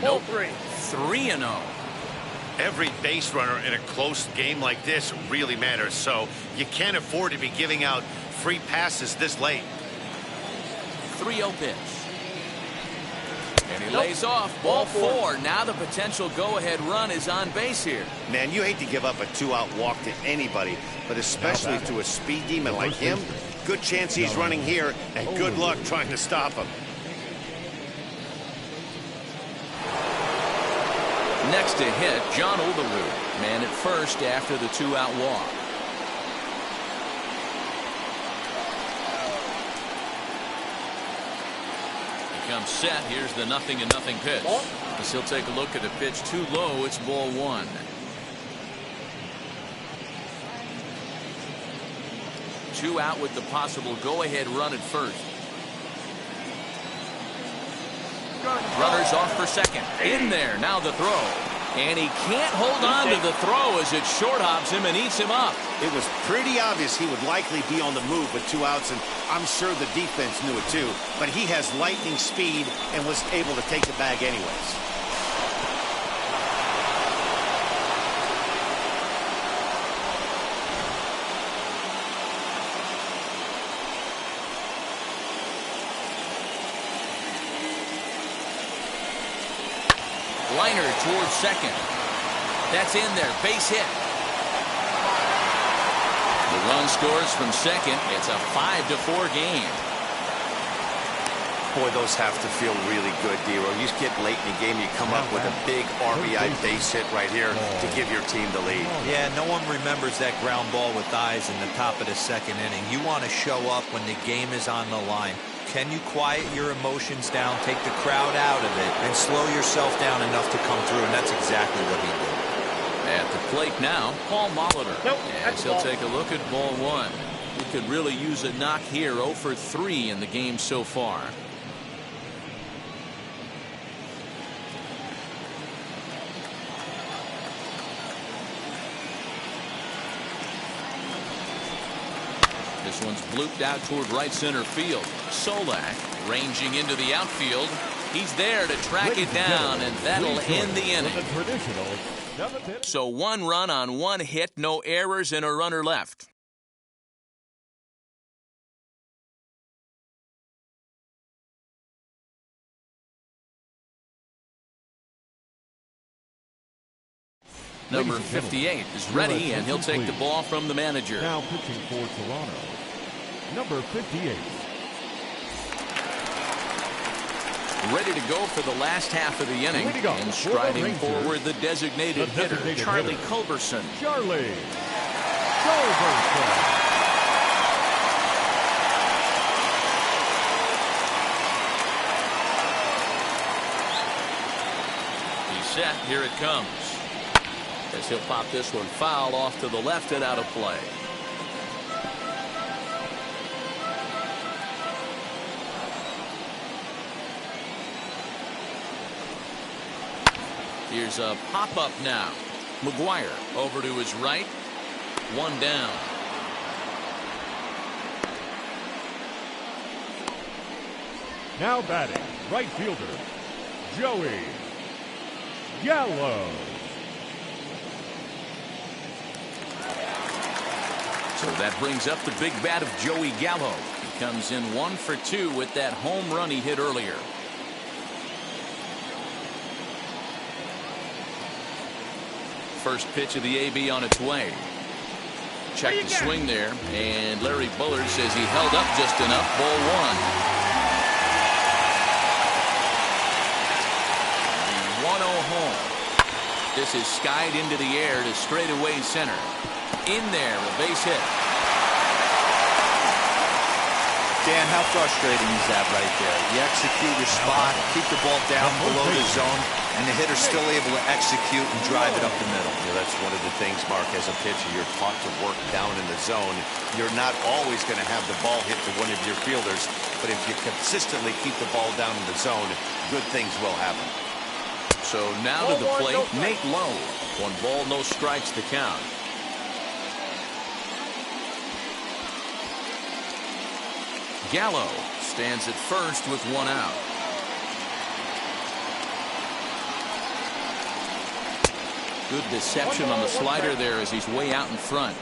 Ball Nope. 3. 3-0. Every base runner in a close game like this really matters, so you can't afford to be giving out free passes this late. 3-0 pitch. And he lays off. Ball 4. Now the potential go-ahead run is on base here. Man, you hate to give up a 2-out walk to anybody, but especially to a speed demon like him. Good chance he's running here, and good luck trying to stop him. Next to hit, John Olerud. Man at first after the 2-out walk. Comes set. Here's the 0-0 pitch. As he'll take a look at a pitch too low. It's ball 1. Two out with the possible go-ahead run at first. Runners off for second. In there. Now the throw. And he can't hold on to the throw as it short hops him and eats him up. It was pretty obvious he would likely be on the move with 2 outs, and I'm sure the defense knew it too. But he has lightning speed and was able to take the bag anyways. Liner towards second. That's in there. Base hit. The run scores from second. It's a 5-4 game. Boy, those have to feel really good, Dero. You get late in the game, you come up with a big RBI base hit right here to give your team the lead. Yeah, no one remembers that ground ball with eyes in the top of the second inning. You want to show up when the game is on the line. Can you quiet your emotions down, take the crowd out of it, and slow yourself down enough to come through? And that's exactly what he did. At the plate now, Paul Molitor. Nope, as he'll take a look at ball one. He could really use a knock here. 0 for 3 in the game so far. This one's blooped out toward right center field. Solak ranging into the outfield. He's there to track it down, and that'll end the inning. So 1 run on 1 hit, no errors, and a runner left. Number 58 is ready, and he'll take the ball from the manager. Now pitching for Toronto, number 58. Ready to go for the last half of the inning. And striding forward, the designated hitter, Charlie Culberson. Charlie Culberson. He's set. Here it comes. As he'll pop this one foul off to the left and out of play. Here's a pop-up now. McGuire over to his right. 1 down. Now batting, right fielder, Joey Gallo. So that brings up the big bat of Joey Gallo. He comes in 1 for 2 with that home run he hit earlier. First pitch of the AB on its way. Check the swing there, and Larry Bullard says he held up just enough. Ball 1. The 1-0 home. This is skied into the air to straightaway center. In there, a base hit. Dan, how frustrating is that right there? You execute your spot, keep the ball down below the zone, and the hitter's still able to execute and drive it up the middle. Yeah, that's one of the things, Mark, as a pitcher, you're taught to work down in the zone. You're not always going to have the ball hit to one of your fielders, but if you consistently keep the ball down in the zone, good things will happen. So now to the plate, Nate Lowe. 1 ball, no strikes to count. Gallo stands at first with 1 out. Good deception on the slider there as he's way out in front.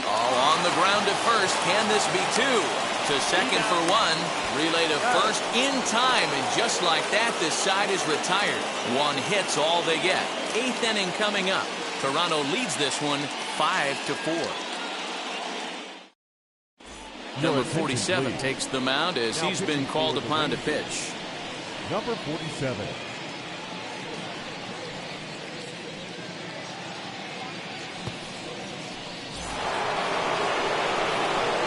All on the ground at first. Can this be 2? To second for 1. Relay to first in time, and just like that, this side is retired. 1 hit's all they get. 8th inning coming up. Toronto leads this one 5-4. Number 47 takes the mound as he's been called upon to pitch. Number 47.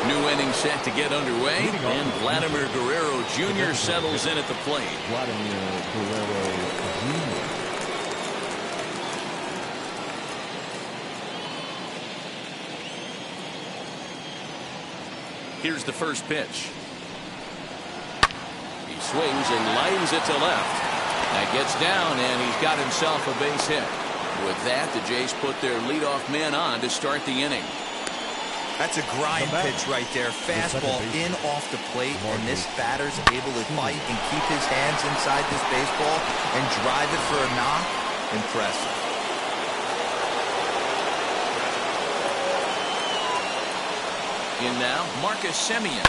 New inning set to get underway, and Vladimir Guerrero Jr. settles in at the plate. Vladimir Guerrero Jr. Here's the first pitch. He swings and lines it to left. That gets down, and he's got himself a base hit. With that, the Jays put their leadoff man on to start the inning. That's a grind pitch right there. Fastball in off the plate, and this batter's able to fight and keep his hands inside this baseball and drive it for a knock. Impressive. In now, Marcus Semien.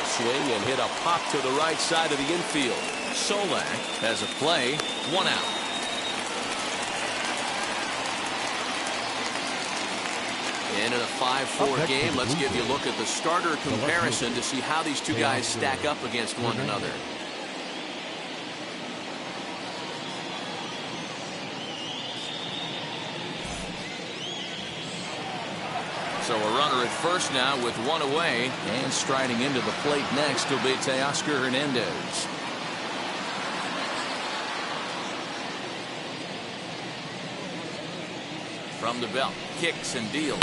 Swing and hit a pop to the right side of the infield. Solak has a play, 1 out. And in a 5-4 game, let's give you a look at the starter comparison to see how these two guys stack up against one another. So a runner at first now with 1 away, and striding into the plate next will be Teoscar Hernandez. From the belt, kicks and deals.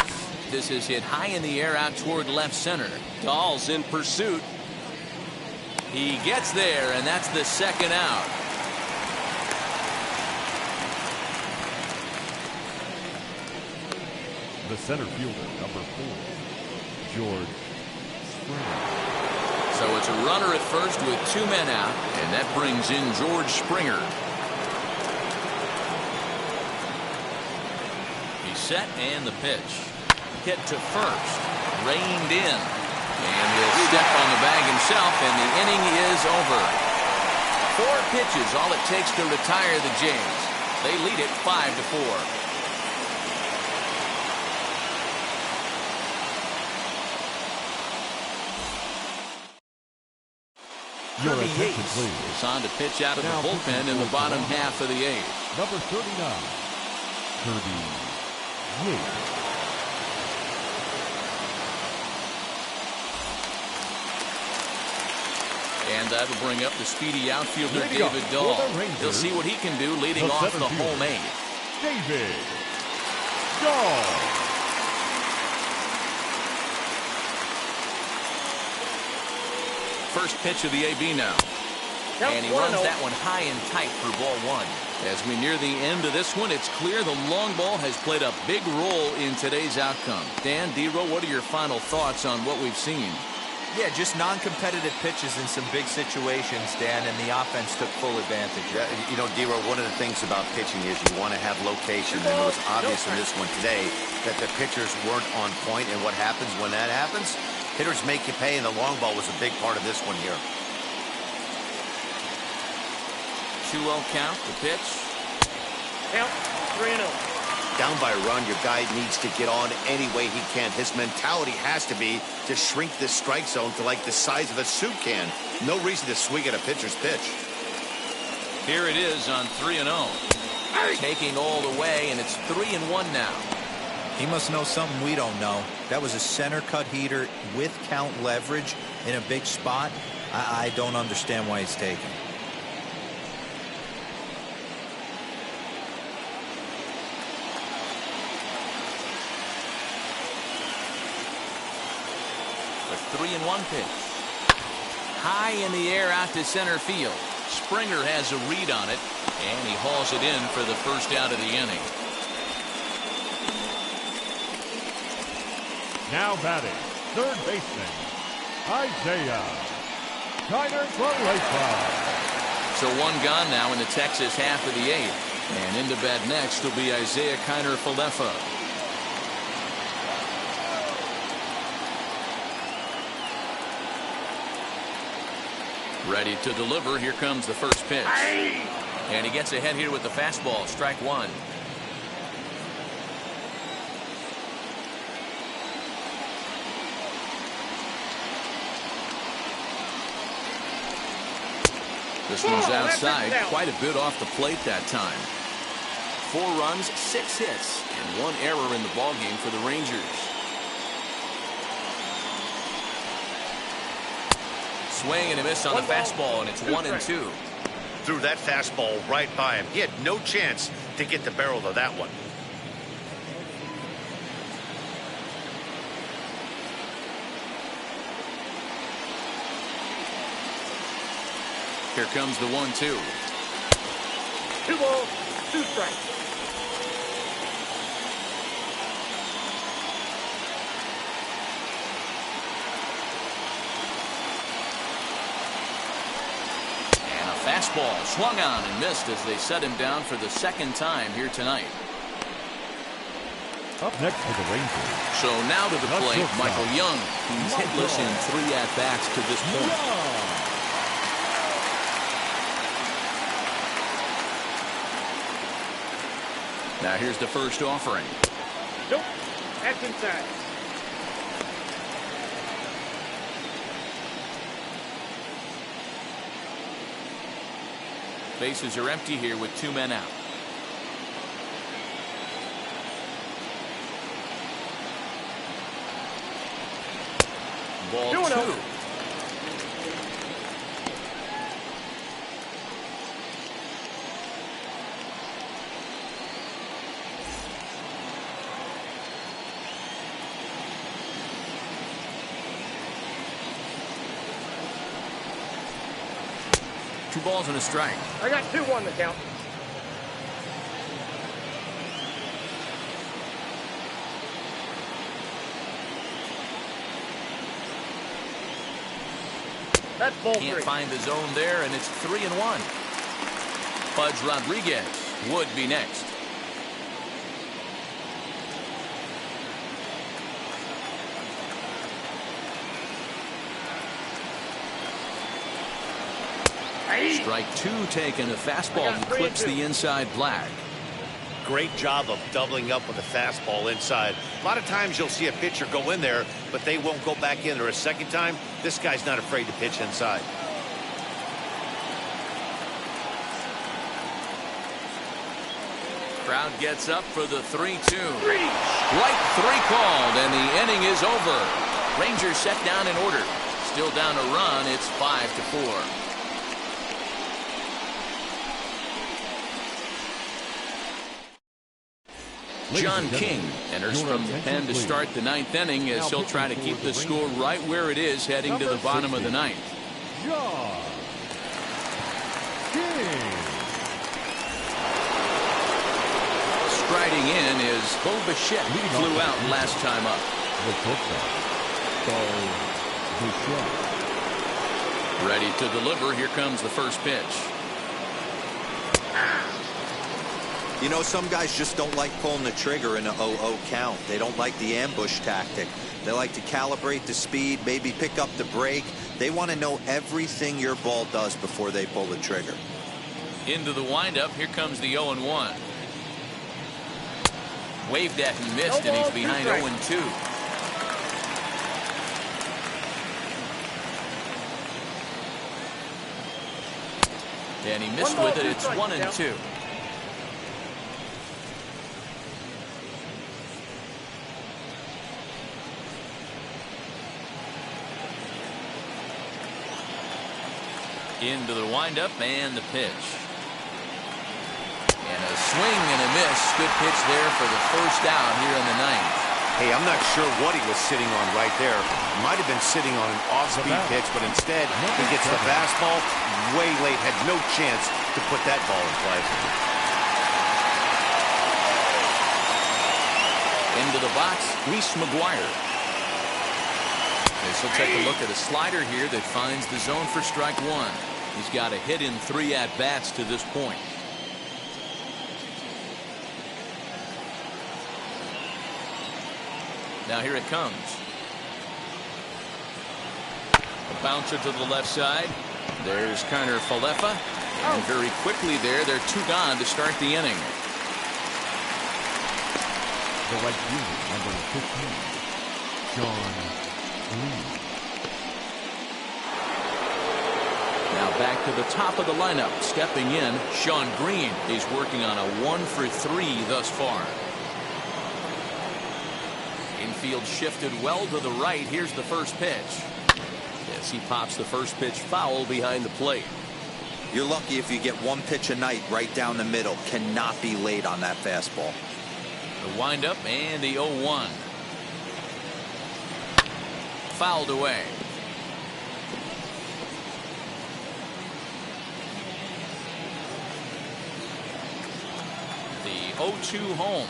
This is hit high in the air out toward left center. Dahl's in pursuit. He gets there, and that's the second out. The center fielder, number 4, George Springer. So it's a runner at first with 2 men out, and that brings in George Springer. He's set, and the pitch. Hit to first. Reined in. And he'll step on the bag himself, and the inning is over. 4 pitches, all it takes to retire the Jays. They lead it 5-4. Kirby Yates is on to pitch out of the bullpen in the bottom half of the 8th. Number 39, Kirby Yates. And that'll bring up the speedy outfielder David Dahl. He'll see what he can do leading off the home 8th. David Dahl. First pitch of the AB now. And he runs that one high and tight for ball 1. As we near the end of this one, it's clear the long ball has played a big role in today's outcome. Dan, D-Row, what are your final thoughts on what we've seen? Yeah, just non-competitive pitches in some big situations, Dan, and the offense took full advantage. Yeah, you know, D-Row, one of the things about pitching is you want to have location, and it was obvious in this one today that the pitchers weren't on point, and what happens when that happens? Hitters make you pay, and the long ball was a big part of this one here. 2-0 count, the pitch. Count, 3-0. Down by a run, your guy needs to get on any way he can. His mentality has to be to shrink this strike zone to like the size of a soup can. No reason to swing at a pitcher's pitch. Here it is on 3-0. Taking all the way, and it's 3-1 now. He must know something we don't know. That was a center cut heater with count leverage in a big spot. I don't understand why he's taken. The 3-1 pitch. High in the air out to center field. Springer has a read on it, and he hauls it in for the first out of the inning. Now batting, third baseman, Isaiah Kiner-Falefa. So 1 gone now in the Texas half of the 8th. And into bat next will be Isaiah Kiner-Falefa. Ready to deliver. Here comes the first pitch. And he gets ahead here with the fastball. Strike 1. This one's outside, quite a bit off the plate that time. 4 runs, 6 hits, and 1 error in the ballgame for the Rangers. Swing and a miss on the fastball, and it's 1-2. Threw that fastball right by him. He had no chance to get the barrel of that one. Here comes the 1-2. 2 balls, 2 strikes. And a fastball swung on and missed as they set him down for the second time here tonight. Up next for the Rangers. So now to the plate, Michael Young. He's hitless in 3 at-bats to this point. Now here's the first offering. Nope, that's inside. Bases are empty here with 2 men out. Ball 2. Two balls and a strike. I got 2-1 to count. That's ball 3. Can't find the zone there, and it's 3-1. Pudge Rodriguez would be next. Strike 2 taken. A fastball that clips the inside black. Great job of doubling up with a fastball inside. A lot of times you'll see a pitcher go in there, but they won't go back in there a second time. This guy's not afraid to pitch inside. Crowd gets up for the 3-2. Strike 3 called, and the inning is over. Rangers set down in order. Still down a run. It's 5-4. John King enters from the pen to start the 9th inning as he'll try to keep the score right where it is heading to the bottom of the 9th. John King. Striding in is Bo Bichette. Flew out last time up. Ready to deliver. Here comes the first pitch. You know, some guys just don't like pulling the trigger in a 0-0 count. They don't like the ambush tactic. They like to calibrate the speed, maybe pick up the brake. They want to know everything your ball does before they pull the trigger. Into the windup. Here comes the 0-1. Waved at and missed, and he's behind 0-2. And he missed with it. It's 1-2. Into the windup and the pitch. And a swing and a miss. Good pitch there for the first out here in the 9th. Hey, I'm not sure what he was sitting on right there. Might have been sitting on an off-speed pitch, but instead he gets the fastball way late. Had no chance to put that ball in play. Into the box, Reese McGuire. As he'll take a look at a slider here that finds the zone for strike 1. He's got a hit in 3 at-bats to this point. Now here it comes. A bouncer to the left side. There's Connor Falefa. And very quickly there, they're 2 gone to start the inning. The right fielder, number 15, Sean Green. Now back to the top of the lineup. Stepping in, Sean Green. He's working on a 1-for-3 thus far. Infield shifted well to the right. Here's the first pitch. As he pops the first pitch foul behind the plate. You're lucky if you get 1 pitch a night right down the middle. Cannot be late on that fastball. The windup and the 0-1. Fouled away. 0-2 home.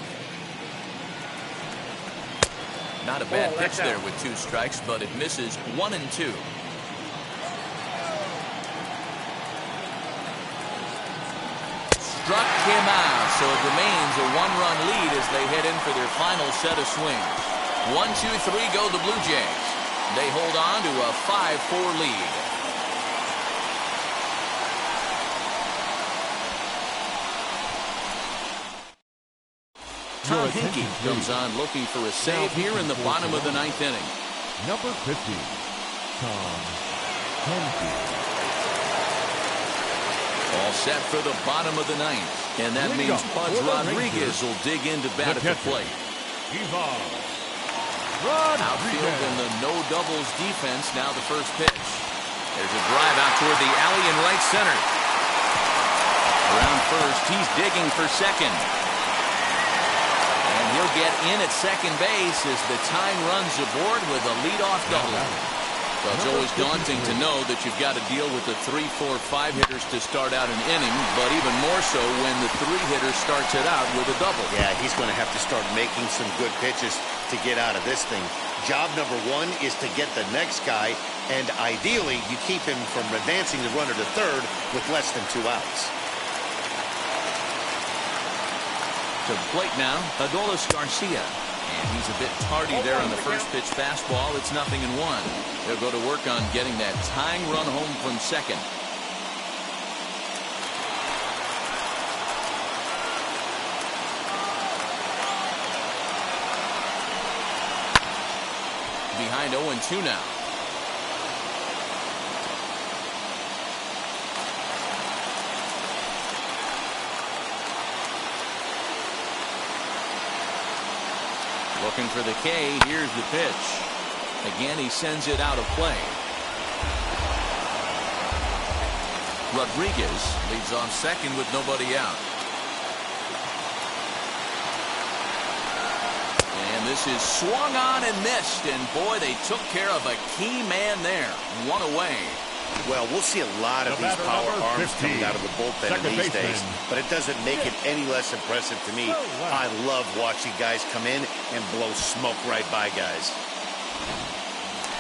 Not a bad pitch there with 2 strikes, but it misses 1-2. Struck him out, so it remains a 1-run lead as they head in for their final set of swings. 1-2-3 go the Blue Jays. They hold on to a 5-4 lead. Tom Hinkie comes on looking for a save here in the bottom of the 9th inning. Number 50, Tom Hinkie. All set for the bottom of the 9th. And that means Pudge Rodriguez will dig into bat at the plate. Outfield in the no doubles defense. Now the first pitch. There's a drive out toward the alley in right center. Around first, he's digging for second. And he'll get in at second base as the tying runs aboard with a leadoff double. Well, it's always daunting to know that you've got to deal with the 3, 4, 5 hitters to start out an inning, but even more so when the 3 hitter starts it out with a double. Yeah, he's going to have to start making some good pitches to get out of this thing. Job number 1 is to get the next guy, and ideally you keep him from advancing the runner to third with less than 2 outs. To the plate now, Adolis Garcia. And he's a bit tardy there on the first pitch fastball. It's 0-1. They'll go to work on getting that tying run home from second. Behind 0-2 now. Looking for the K. Here's the pitch. Again, he sends it out of play. Rodriguez leads off second with nobody out. And this is swung on and missed. And boy, they took care of a key man there. 1 away. Well, we'll see a lot of these power arms coming out of the bullpen these days, but it doesn't make it any less impressive to me. I love watching guys come in and blow smoke right by guys.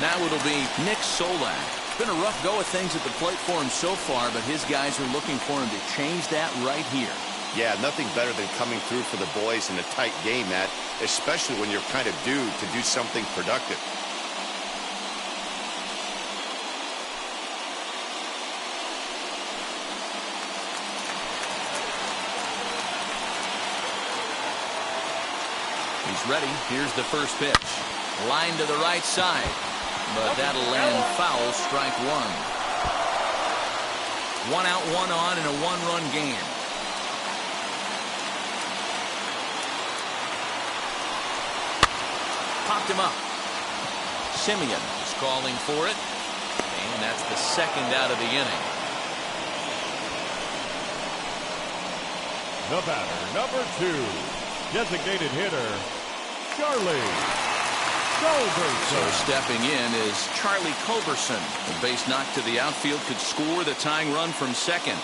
Now it'll be Nick Solak. It's been a rough go of things at the plate for him so far, but his guys are looking for him to change that right here. Yeah, nothing better than coming through for the boys in a tight game, Matt, especially when you're kind of due to do something productive. He's ready. Here's the first pitch. Line to the right side. But that'll land foul, strike 1. 1 out, 1 on in a 1-run game. Popped him up. Simeon is calling for it. And that's the second out of the inning. The batter, number 2, designated hitter, Charlie Culberson. So stepping in is Charlie Culberson. The base knock to the outfield could score the tying run from second.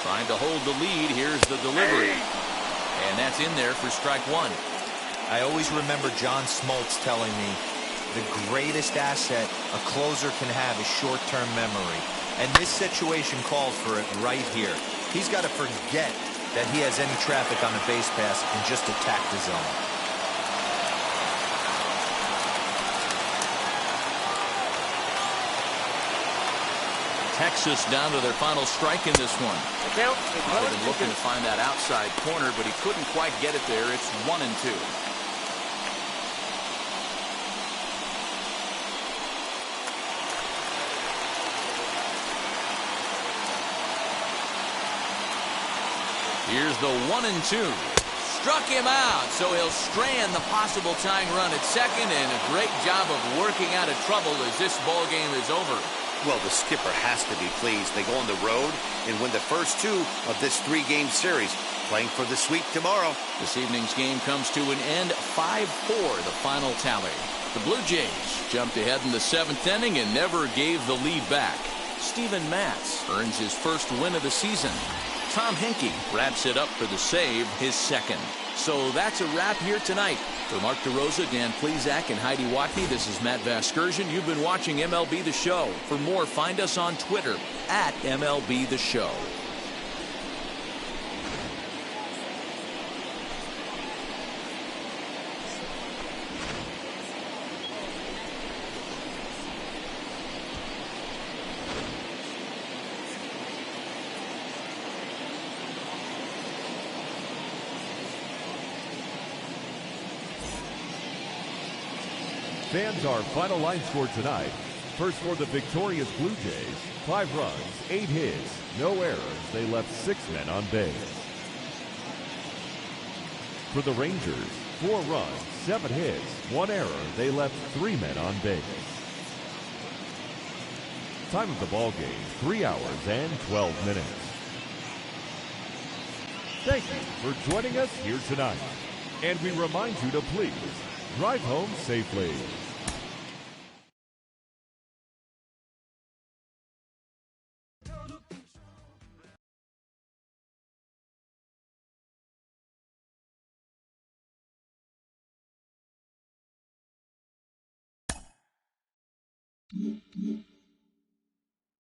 Trying to hold the lead. Here's the delivery. And that's in there for strike 1. I always remember John Smoltz telling me the greatest asset a closer can have is short-term memory. And this situation calls for it right here. He's got to forget that he has any traffic on the base pass and just attack the zone. Texas down to their final strike in this one. They've been looking to find that outside corner, but he couldn't quite get it there. It's 1-2. Here's the 1-2. Struck him out, so he'll strand the possible tying run at second, and a great job of working out of trouble as this ball game is over. Well, the skipper has to be pleased. They go on the road and win the first 2 of this 3-game series, playing for the sweep tomorrow. This evening's game comes to an end, 5-4, the final tally. The Blue Jays jumped ahead in the 7th inning and never gave the lead back. Steven Matz earns his first win of the season. Tom Henke wraps it up for the save, his second. So that's a wrap here tonight. For Mark DeRosa, Dan Plezak, and Heidi Watney, this is Matt Vasgersian. You've been watching MLB The Show. For more, find us on Twitter at MLB The Show. Fans, our final line score tonight. First for the victorious Blue Jays, 5 runs, 8 hits, no errors. They left 6 men on base. For the Rangers, 4 runs, 7 hits, 1 error. They left 3 men on base. Time of the ball game, 3 hours and 12 minutes. Thank you for joining us here tonight. And we remind you to please drive home safely. Mm-hmm.